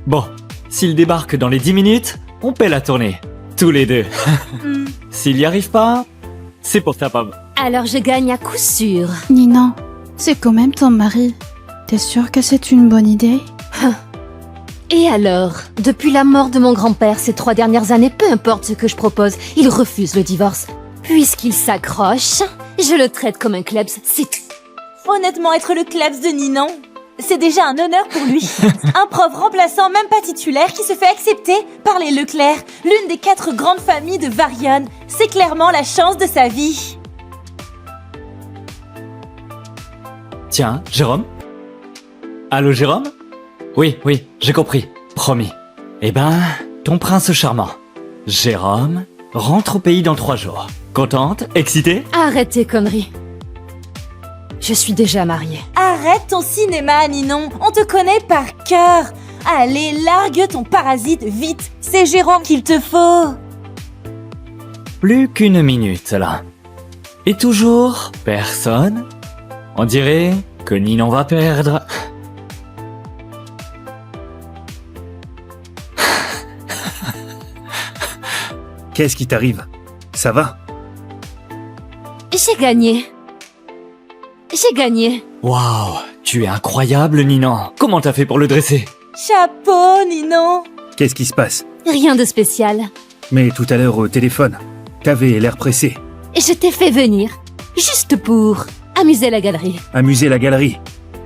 Bon, s'il débarque dans les 10 minutes, on paie la tournée. Tous les deux. S'il y arrive pas, c'est pour ta pomme. Alors je gagne à coup sûr. Ninon, c'est quand même ton mari. T'es sûre que c'est une bonne idée? Et alors? Depuis la mort de mon grand-père ces 3 dernières années, peu importe ce que je propose, il refuse le divorce. Puisqu'il s'accroche, je le traite comme un klebs, c'est tout. Honnêtement, être le klebs de Ninon, c'est déjà un honneur pour lui. Un prof remplaçant, même pas titulaire, qui se fait accepter par les Leclerc, l'une des 4 grandes familles de Varian. C'est clairement la chance de sa vie. Tiens, Jérôme? Allô, Jérôme? Oui, j'ai compris. Promis. Eh ben, ton prince charmant, Jérôme, rentre au pays dans 3 jours. Contente? Excitée? Arrête tes conneries. Je suis déjà mariée. Arrête ton cinéma, Ninon. On te connaît par cœur. Allez, largue ton parasite, vite. C'est Jérôme qu'il te faut. Plus qu'1 minute, là. Et toujours personne? On dirait que Ninon va perdre. Qu'est-ce qui t'arrive? Ça va? J'ai gagné. J'ai gagné. Waouh, tu es incroyable, Ninon. Comment t'as fait pour le dresser? Chapeau, Ninon. Qu'est-ce qui se passe? Rien de spécial. Mais tout à l'heure au téléphone, t'avais l'air pressé. Et je t'ai fait venir. Juste pour amuser la galerie. Amuser la galerie.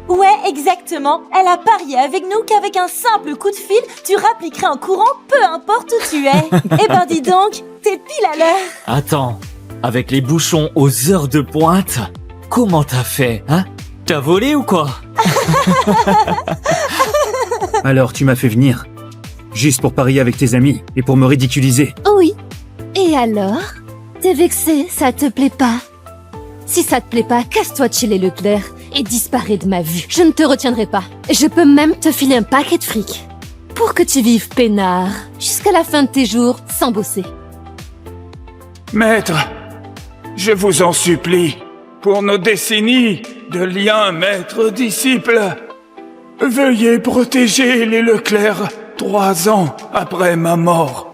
Ouais, exactement. Elle a parié avec nous qu'avec un simple coup de fil, tu rappliquerais en courant, peu importe où tu es. Eh ben dis donc, t'es pile à l'heure. Attends, avec les bouchons aux heures de pointe, comment t'as fait, hein? T'as volé ou quoi? Alors tu m'as fait venir. Juste pour parier avec tes amis et pour me ridiculiser. Oui. Et alors? T'es vexé, ça te plaît pas? Si ça te plaît pas, casse-toi de chez les Leclerc et disparais de ma vue. Je ne te retiendrai pas. Je peux même te filer un paquet de fric. Pour que tu vives peinard, jusqu'à la fin de tes jours, sans bosser. Maître, je vous en supplie, pour nos décennies de liens maître-disciple, veuillez protéger les Leclerc 3 ans après ma mort.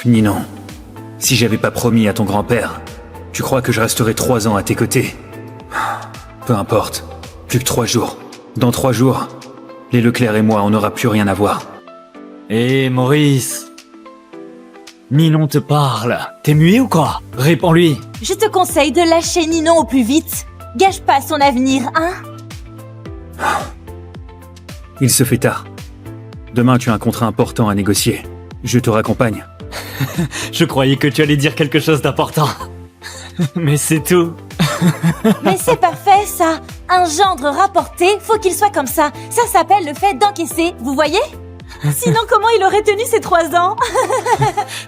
Ninon, si j'avais pas promis à ton grand-père, tu crois que je resterais 3 ans à tes côtés? Peu importe, plus que 3 jours. Dans 3 jours, les Leclerc et moi, on n'aura plus rien à voir. Hé, Maurice. Ninon te parle. T'es muet ou quoi? Réponds-lui. Je te conseille de lâcher Ninon au plus vite. Gâche pas son avenir, hein? Il se fait tard. Demain, tu as un contrat important à négocier. Je te raccompagne. Je croyais que tu allais dire quelque chose d'important. Mais c'est tout. Mais c'est parfait, ça. Un gendre rapporté, faut qu'il soit comme ça. Ça s'appelle le fait d'encaisser, vous voyez? Sinon, comment il aurait tenu ces 3 ans?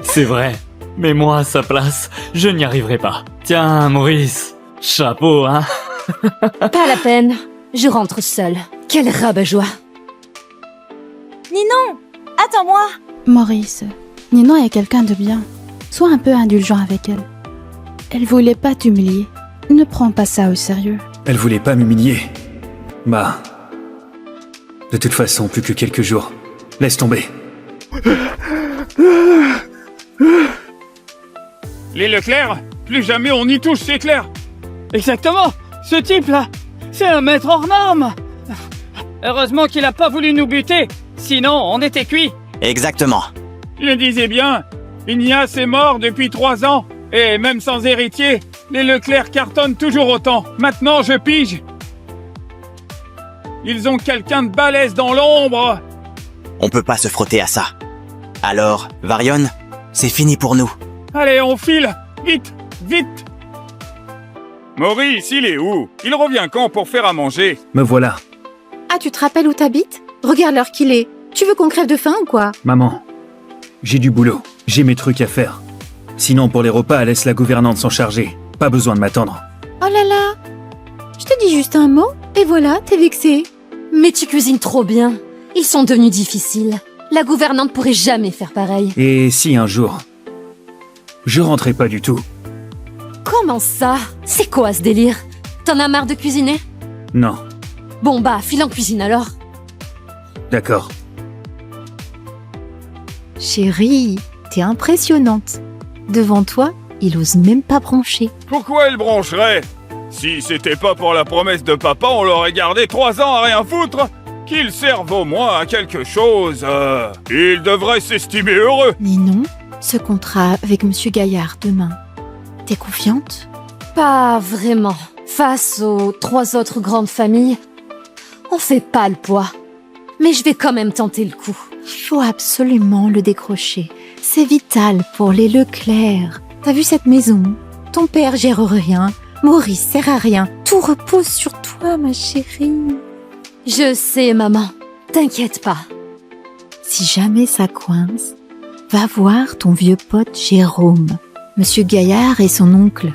C'est vrai. Mais moi, à sa place, je n'y arriverai pas. Tiens, Maurice. Chapeau, hein? Pas la peine. Je rentre seule. Quel rabat-joie. Ninon, attends-moi. Maurice, Ninon est quelqu'un de bien. Sois un peu indulgent avec elle. Elle voulait pas t'humilier. Ne prends pas ça au sérieux. Elle voulait pas m'humilier. Bah... De toute façon, plus que quelques jours. Laisse tomber. Les Leclerc, plus jamais on y touche, c'est clair. Exactement, ce type-là, c'est un maître hors norme. Heureusement qu'il a pas voulu nous buter, sinon on était cuits. Exactement. Je disais bien, Ignace est mort depuis 3 ans, et même sans héritier, les Leclerc cartonnent toujours autant. Maintenant, je pige. Ils ont quelqu'un de balèze dans l'ombre. On peut pas se frotter à ça. Alors, Varion, c'est fini pour nous. Allez, on file. Vite, vite. Maurice, il est où? Il revient quand pour faire à manger? Me voilà. Ah, tu te rappelles où t'habites? Regarde l'heure qu'il est. Tu veux qu'on crève de faim ou quoi? Maman, j'ai du boulot. J'ai mes trucs à faire. Sinon, pour les repas, laisse la gouvernante s'en charger. Pas besoin de m'attendre. Oh là là! Je te dis juste un mot, et voilà, t'es vexé. Mais tu cuisines trop bien. Ils sont devenus difficiles. La gouvernante pourrait jamais faire pareil. Et si un jour... Je rentrais pas du tout. Comment ça? C'est quoi ce délire? T'en as marre de cuisiner? Non, Bon bah, file en cuisine alors. d'accord. Chérie, t'es impressionnante. Devant toi, il ose même pas broncher. Pourquoi elle broncherait? Si c'était pas pour la promesse de papa, on l'aurait gardé 3 ans à rien foutre. Qu'il serve au moins à quelque chose. Il devrait s'estimer heureux. Ninon, ce contrat avec Monsieur Gaillard demain, t'es confiante? Pas vraiment. Face aux 3 autres grandes familles, on fait pas le poids. Mais je vais quand même tenter le coup. Il faut absolument le décrocher. C'est vital pour les Leclerc. T'as vu cette maison? Ton père gère rien. Maurice sert à rien. Tout repose sur toi, ma chérie. Je sais, maman. T'inquiète pas. Si jamais ça coince, va voir ton vieux pote Jérôme. Monsieur Gaillard est son oncle.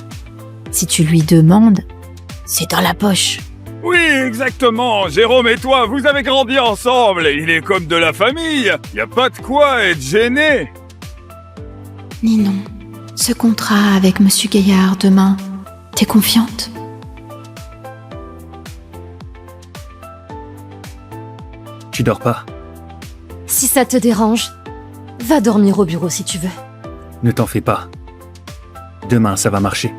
Si tu lui demandes, c'est dans la poche. Oui, exactement. Jérôme et toi, vous avez grandi ensemble. Il est comme de la famille. Y a pas de quoi être gêné. Ninon, ce contrat avec Monsieur Gaillard demain, t'es confiante? Tu dors pas? Si ça te dérange, va dormir au bureau si tu veux. Ne t'en fais pas. Demain, ça va marcher.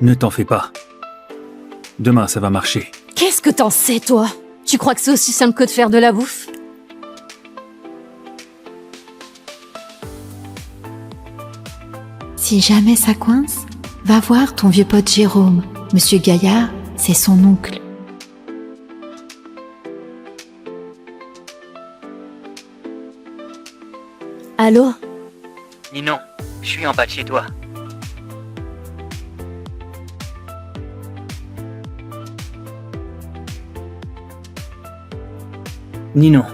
Ne t'en fais pas. Demain, ça va marcher. Qu'est-ce que t'en sais, toi? Tu crois que c'est aussi simple que de faire de la bouffe? Si jamais ça coince, va voir ton vieux pote Jérôme. Monsieur Gaillard, c'est son oncle. Allô? Ninon, je suis en bas de chez toi. Ninon,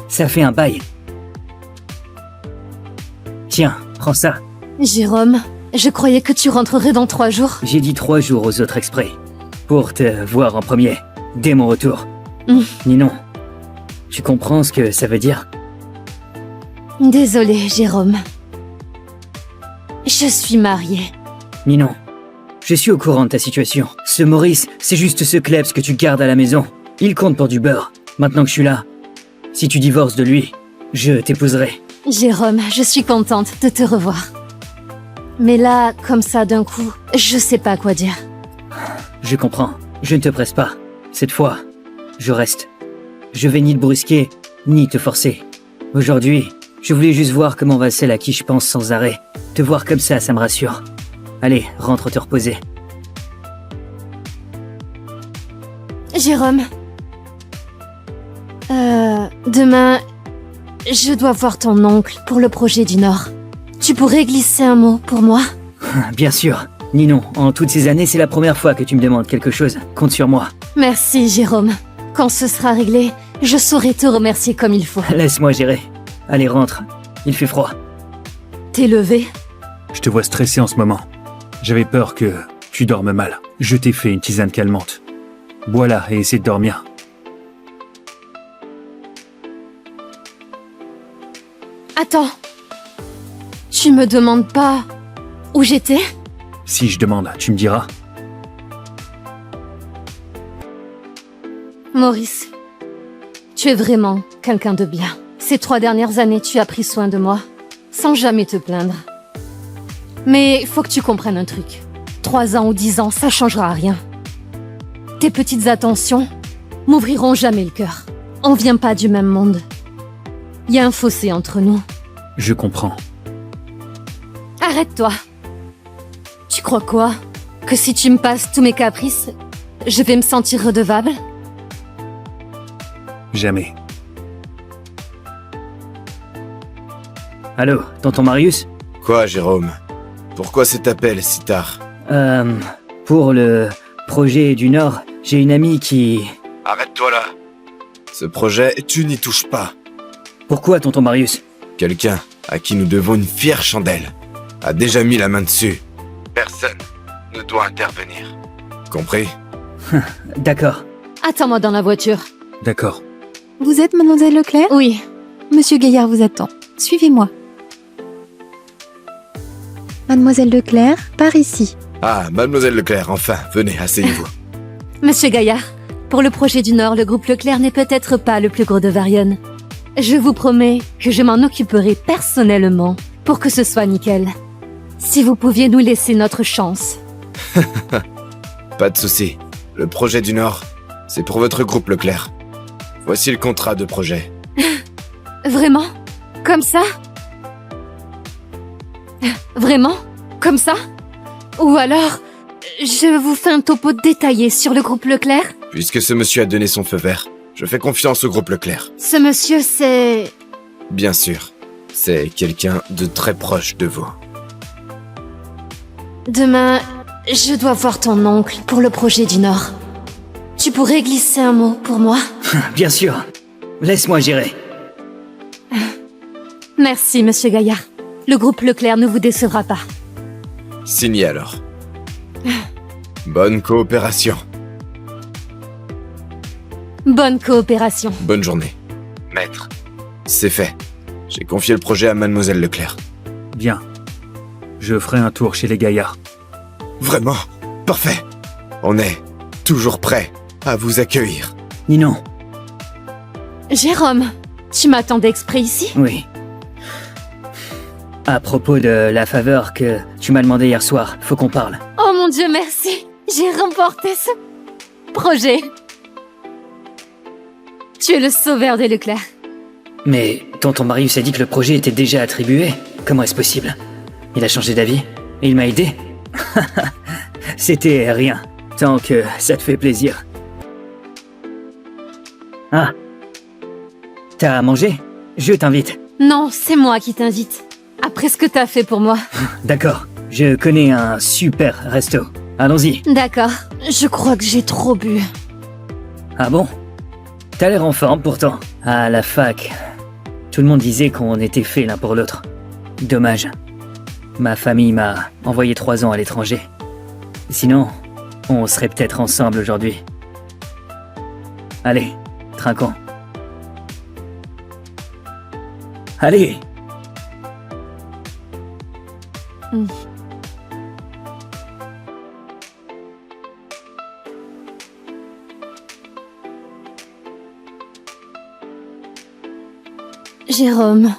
ça fait un bail. Tiens, prends ça. Jérôme, je croyais que tu rentrerais dans 3 jours. J'ai dit 3 jours aux autres exprès. pour te voir en premier, dès mon retour. Ninon, tu comprends ce que ça veut dire? Désolée, Jérôme. Je suis mariée. Ninon, je suis au courant de ta situation. Ce Maurice, c'est juste ce Klebs que tu gardes à la maison. Il compte pour du beurre. Maintenant que je suis là, si tu divorces de lui, je t'épouserai. Jérôme, je suis contente de te revoir. Mais là, comme ça d'un coup, je sais pas quoi dire. Je comprends. Je ne te presse pas. Cette fois, je reste. Je vais ni te brusquer, ni te forcer. Aujourd'hui, je voulais juste voir comment va celle à qui je pense sans arrêt. Te voir comme ça me rassure. Allez, rentre te reposer. Jérôme. Demain, je dois voir ton oncle pour le projet du Nord. Tu pourrais glisser un mot pour moi? Bien sûr. Ninon, en toutes ces années, c'est la première fois que tu me demandes quelque chose. Compte sur moi. Merci, Jérôme. Quand ce sera réglé, je saurai te remercier comme il faut. Laisse-moi gérer. Allez, rentre. Il fait froid. T'es levé? Je te vois stressé en ce moment. J'avais peur que tu dormes mal. Je t'ai fait une tisane calmante. Bois-la et essaie de dormir. Attends. Tu me demandes pas où j'étais? Si je demande, tu me diras. Maurice, tu es vraiment quelqu'un de bien. Ces 3 dernières années, tu as pris soin de moi, sans jamais te plaindre. Mais faut que tu comprennes un truc. 3 ans ou 10 ans, ça changera rien. Tes petites attentions m'ouvriront jamais le cœur. On vient pas du même monde. Il y a un fossé entre nous. Je comprends. Arrête-toi. Tu crois quoi? Que si tu me passes tous mes caprices, je vais me sentir redevable? Jamais. Allô, tonton Marius? Quoi, Jérôme? Pourquoi cet appel si tard? Pour le projet du Nord, j'ai une amie qui... Arrête-toi là. Ce projet, tu n'y touches pas. Pourquoi, tonton Marius? Quelqu'un à qui nous devons une fière chandelle a déjà mis la main dessus. Personne ne doit intervenir. Compris? D'accord. Attends-moi dans la voiture. D'accord. Vous êtes mademoiselle Leclerc? Oui. Monsieur Gaillard vous attend. Suivez-moi. Mademoiselle Leclerc, par ici. Ah, mademoiselle Leclerc, enfin, venez, asseyez-vous. Monsieur Gaillard, pour le projet du Nord, le groupe Leclerc n'est peut-être pas le plus gros de Varion. Je vous promets que je m'en occuperai personnellement pour que ce soit nickel. Si vous pouviez nous laisser notre chance. Pas de souci. Le projet du Nord, c'est pour votre groupe Leclerc. Voici le contrat de projet. Vraiment? Comme ça? Vraiment? Comme ça? Ou alors, je vous fais un topo détaillé sur le groupe Leclerc? Puisque ce monsieur a donné son feu vert, je fais confiance au groupe Leclerc. Ce monsieur, c'est... Bien sûr, c'est quelqu'un de très proche de vous. Demain, je dois voir ton oncle pour le projet du Nord. Tu pourrais glisser un mot pour moi? Bien sûr. Laisse-moi gérer. Merci, monsieur Gaillard. Le groupe Leclerc ne vous décevra pas. Signé alors. Bonne coopération. Bonne coopération. Bonne journée. Maître, c'est fait. J'ai confié le projet à mademoiselle Leclerc. Bien. Je ferai un tour chez les Gaillards. Vraiment? Parfait. On est toujours prêt à vous accueillir. Ninon? Jérôme, tu m'attendais exprès ici? Oui. À propos de la faveur que tu m'as demandé hier soir, faut qu'on parle. Oh mon Dieu, merci. J'ai remporté ce projet. Tu es le sauveur des Leclerc. Mais tonton Marius a dit que le projet était déjà attribué. Comment est-ce possible? Il a changé d'avis et il m'a aidé. C'était rien, tant que ça te fait plaisir. Ah. T'as mangé? Je t'invite. Non, c'est moi qui t'invite. Après ce que t'as fait pour moi. D'accord, je connais un super resto. Allons-y. D'accord, je crois que j'ai trop bu. Ah bon? T'as l'air en forme pourtant. À la fac, tout le monde disait qu'on était faits l'un pour l'autre. Dommage. Ma famille m'a envoyé 3 ans à l'étranger. Sinon, on serait peut-être ensemble aujourd'hui. Allez, trinquons. Allez! Jérôme,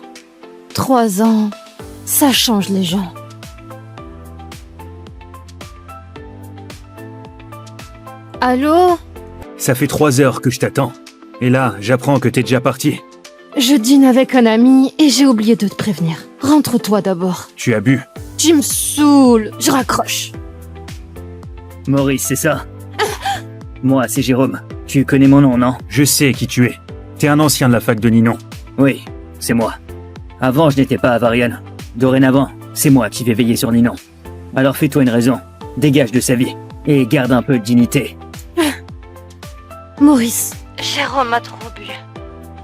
3 ans, ça change les gens. Allô? Ça fait 3 heures que je t'attends. Et là, j'apprends que t'es déjà parti. Je dîne avec un ami et j'ai oublié de te prévenir. Rentre-toi d'abord. Tu as bu. Tu me saoules, je raccroche. Maurice, c'est ça? Moi, c'est Jérôme. Tu connais mon nom, non? Je sais qui tu es. T'es un ancien de la fac de Ninon. Oui, c'est moi. Avant, je n'étais pas à Varian. Dorénavant, c'est moi qui vais veiller sur Ninon. Alors fais-toi une raison. Dégage de sa vie. Et garde un peu de dignité. Maurice, Jérôme a trop bu.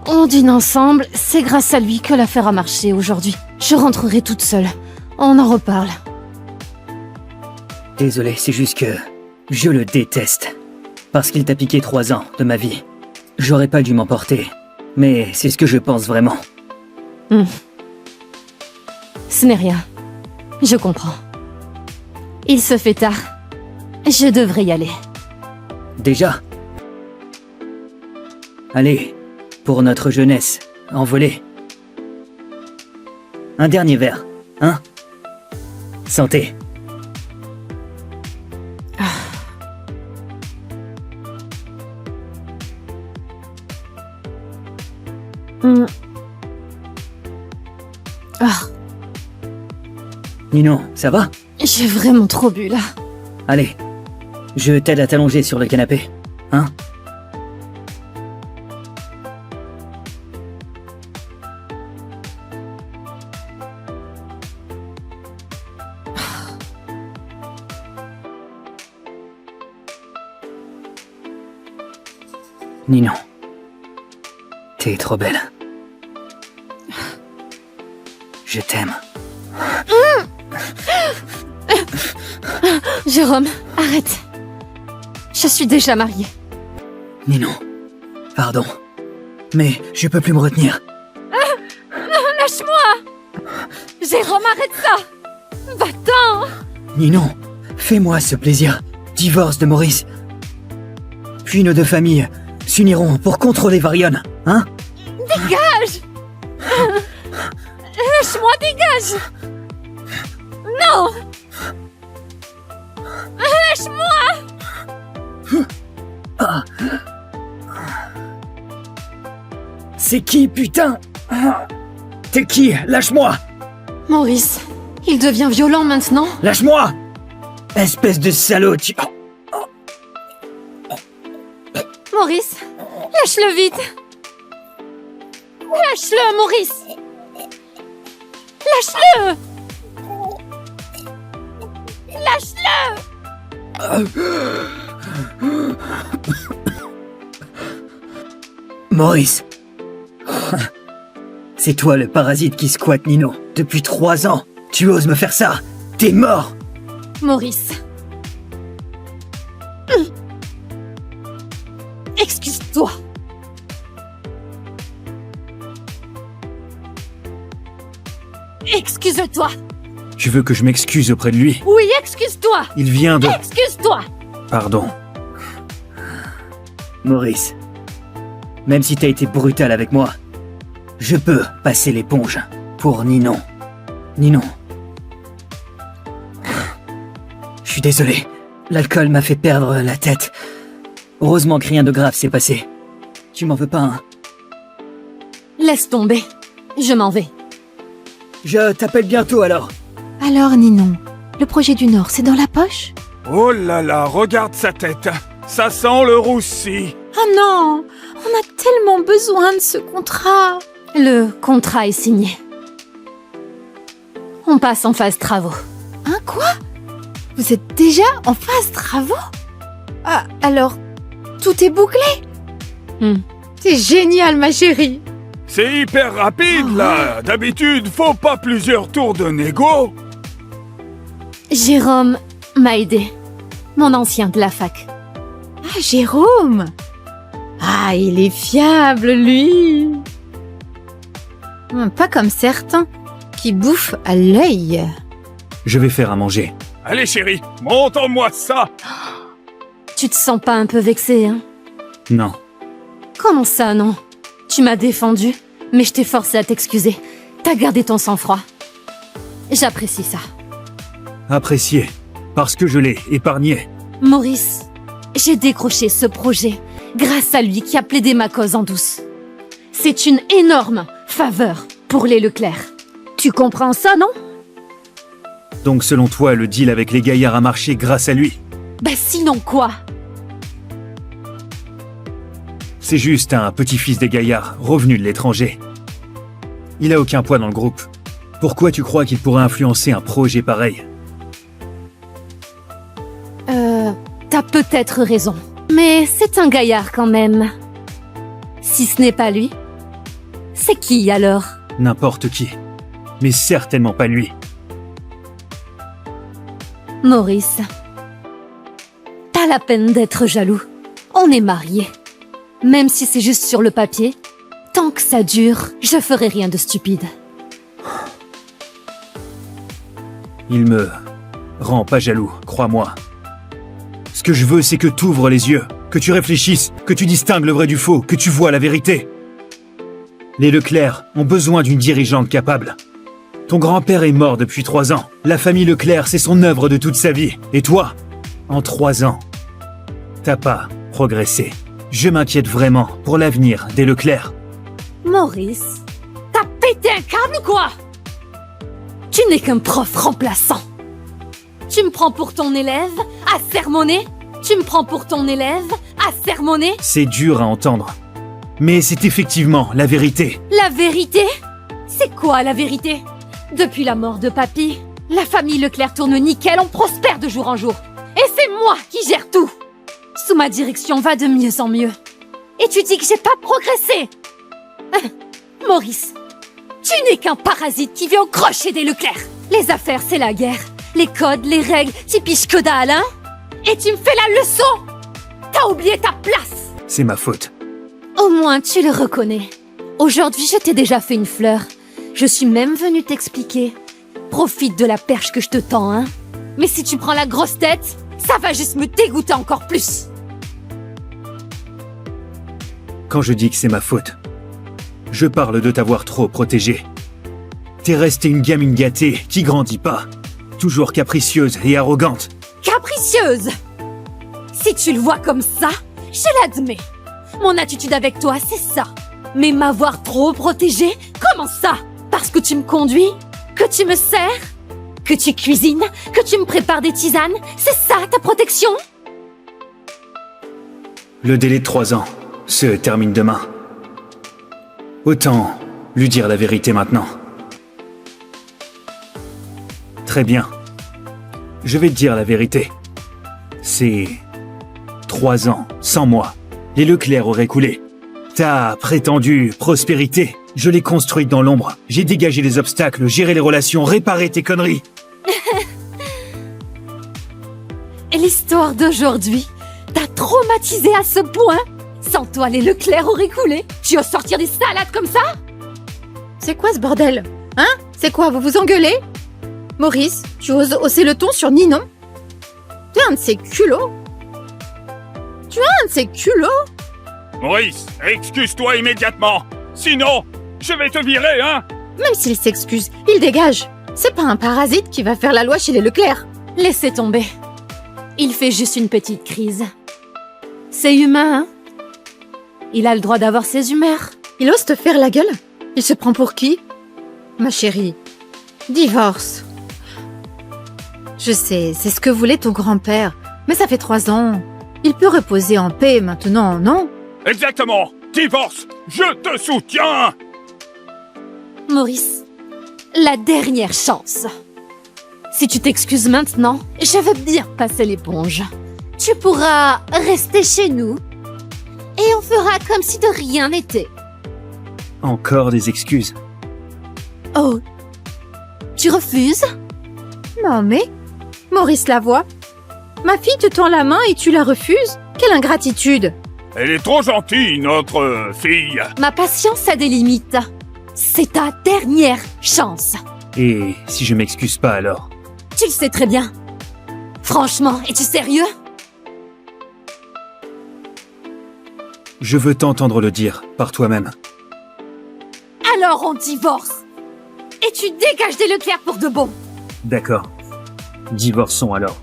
On dîne ensemble, c'est grâce à lui que l'affaire a marché aujourd'hui. Je rentrerai toute seule. On en reparle. Désolé, c'est juste que je le déteste. Parce qu'il t'a piqué 3 ans de ma vie. J'aurais pas dû m'emporter. Mais c'est ce que je pense vraiment. Ce n'est rien. Je comprends. Il se fait tard. Je devrais y aller. Déjà? Allez, pour notre jeunesse, envolée. Un dernier verre, hein? Santé. Ninon, ça va? J'ai vraiment trop bu là. Allez, je t'aide à t'allonger sur le canapé, hein? Ninon, t'es trop belle. Je t'aime. Jérôme, arrête. Je suis déjà mariée. Ninon, pardon. Mais je peux plus me retenir. Lâche-moi! Jérôme, arrête ça! Va-t'en! Ninon, fais-moi ce plaisir. Divorce de Maurice. Puis nos 2 familles s'uniront pour contrôler Varian, hein? Dégage! Lâche-moi, dégage! Non! Lâche-moi! C'est qui, putain? T'es qui? Lâche-moi! Maurice, il devient violent maintenant? Lâche-moi! Espèce de salaud, tu... Maurice, lâche-le vite! Lâche-le, Maurice! Lâche-le! Lâche-le! Maurice. C'est toi le parasite qui squatte Ninon. Depuis 3 ans. Tu oses me faire ça? T'es mort! Maurice. Excuse-toi. Excuse-toi. Tu veux que je m'excuse auprès de lui? Oui, excuse-toi. Il vient de... Excuse-toi. Pardon. Maurice. Même si t'as été brutal avec moi, je peux passer l'éponge pour Ninon. Ninon. Je suis désolé. L'alcool m'a fait perdre la tête. Heureusement que rien de grave s'est passé. Tu m'en veux pas, hein? Laisse tomber. Je m'en vais. Je t'appelle bientôt alors. Alors, Ninon, le projet du Nord, c'est dans la poche? Oh là là, regarde sa tête. Ça sent le roussi. Oh non! On a tellement besoin de ce contrat! Le contrat est signé. On passe en phase travaux. Hein, quoi? Vous êtes déjà en phase travaux? Ah, alors, tout est bouclé? C'est génial, ma chérie! C'est hyper rapide, là. D'habitude, faut pas plusieurs tours de négo. Jérôme m'a aidé. mon ancien de la fac. Ah, Jérôme! Ah, il est fiable, lui! Pas comme certains qui bouffent à l'œil. Je vais faire à manger. Allez chérie, montre-moi ça. Tu te sens pas un peu vexé, hein? Non. Comment ça, non? Tu m'as défendu, mais je t'ai forcé à t'excuser. T'as gardé ton sang-froid. J'apprécie ça. Apprécié. Parce que je l'ai épargné. Maurice, j'ai décroché ce projet grâce à lui qui a plaidé ma cause en douce. C'est une énorme faveur pour les Leclerc. Tu comprends ça, non? Donc selon toi, le deal avec les gaillards a marché grâce à lui? Bah sinon quoi? C'est juste un petit-fils des gaillards, revenu de l'étranger. Il a aucun poids dans le groupe. Pourquoi tu crois qu'il pourrait influencer un projet pareil? T'as peut-être raison. Mais c'est un gaillard quand même. Si ce n'est pas lui, c'est qui alors? N'importe qui. Mais certainement pas lui. Maurice, pas la peine d'être jaloux. On est mariés. Même si c'est juste sur le papier, tant que ça dure, je ferai rien de stupide. Il me rend pas jaloux, crois-moi. Ce que je veux, c'est que tu ouvres les yeux, que tu réfléchisses, que tu distingues le vrai du faux, que tu vois la vérité. Les Leclerc ont besoin d'une dirigeante capable. Ton grand-père est mort depuis 3 ans. La famille Leclerc, c'est son œuvre de toute sa vie. Et toi, en 3 ans, t'as pas progressé. Je m'inquiète vraiment pour l'avenir des Leclerc. Maurice, t'as pété un câble ou quoi? Tu n'es qu'un prof remplaçant. Tu me prends pour ton élève à sermonner? Tu me prends pour ton élève à sermonner? C'est dur à entendre. Mais c'est effectivement la vérité. La vérité? C'est quoi la vérité? Depuis la mort de papy, la famille Leclerc tourne nickel, on prospère de jour en jour. Et c'est moi qui gère tout. Sous ma direction va de mieux en mieux. Et tu dis que j'ai pas progressé? Maurice, tu n'es qu'un parasite qui vient au crochet des Leclerc. Les affaires, c'est la guerre. Les codes, les règles, t'y piches que dalle, hein? Et tu me fais la leçon? T'as oublié ta place. C'est ma faute. Au moins, tu le reconnais. Aujourd'hui, je t'ai déjà fait une fleur. Je suis même venue t'expliquer. Profite de la perche que je te tends, hein? Mais si tu prends la grosse tête, ça va juste me dégoûter encore plus. Quand je dis que c'est ma faute, je parle de t'avoir trop protégée. T'es restée une gamine gâtée qui grandit pas. Toujours capricieuse et arrogante. Capricieuse! Si tu le vois comme ça, je l'admets. Mon attitude avec toi, c'est ça. Mais m'avoir trop protégée, comment ça? Parce que tu me conduis? Que tu me sers? Que tu cuisines? Que tu me prépares des tisanes? C'est ça ta protection? Le délai de 3 ans se termine demain. Autant lui dire la vérité maintenant. Très bien. Je vais te dire la vérité. C'est 3 ans, sans moi. Les Leclerc auraient coulé. Ta prétendue prospérité, je l'ai construite dans l'ombre. J'ai dégagé les obstacles, géré les relations, réparé tes conneries. Et l'histoire d'aujourd'hui t'a traumatisé à ce point? Sans toi, les Leclerc auraient coulé. Tu oses sortir des salades comme ça? C'est quoi ce bordel? Hein? C'est quoi, vous vous engueulez? Maurice, tu oses hausser le ton sur Ninon? Tu as un de ces culots? Tu as un de ces culots? Maurice, excuse-toi immédiatement. Sinon, je vais te virer, hein? Même s'il s'excuse, il dégage. C'est pas un parasite qui va faire la loi chez les Leclerc. Laissez tomber. Il fait juste une petite crise. C'est humain, hein? Il a le droit d'avoir ses humeurs. Il ose te faire la gueule? Il se prend pour qui? Ma chérie, divorce. Je sais, c'est ce que voulait ton grand-père. Mais ça fait 3 ans. Il peut reposer en paix maintenant, non? Exactement. Divorce, je te soutiens. Maurice, la dernière chance. Si tu t'excuses maintenant, je veux bien passer l'éponge. Tu pourras rester chez nous et on fera comme si de rien n'était. Encore des excuses. Oh, tu refuses? Non mais, Maurice Lavoie, Ma fille te tend la main et tu la refuses? Quelle ingratitude! Elle est trop gentille, notre fille. Ma patience a des limites. C'est ta dernière chance. Et si je m'excuse pas alors? Tu le sais très bien. Franchement, es-tu sérieux? Je veux t'entendre le dire, par toi-même. Alors on divorce. Et tu dégages des Leclerc pour de bon. D'accord. Divorçons alors.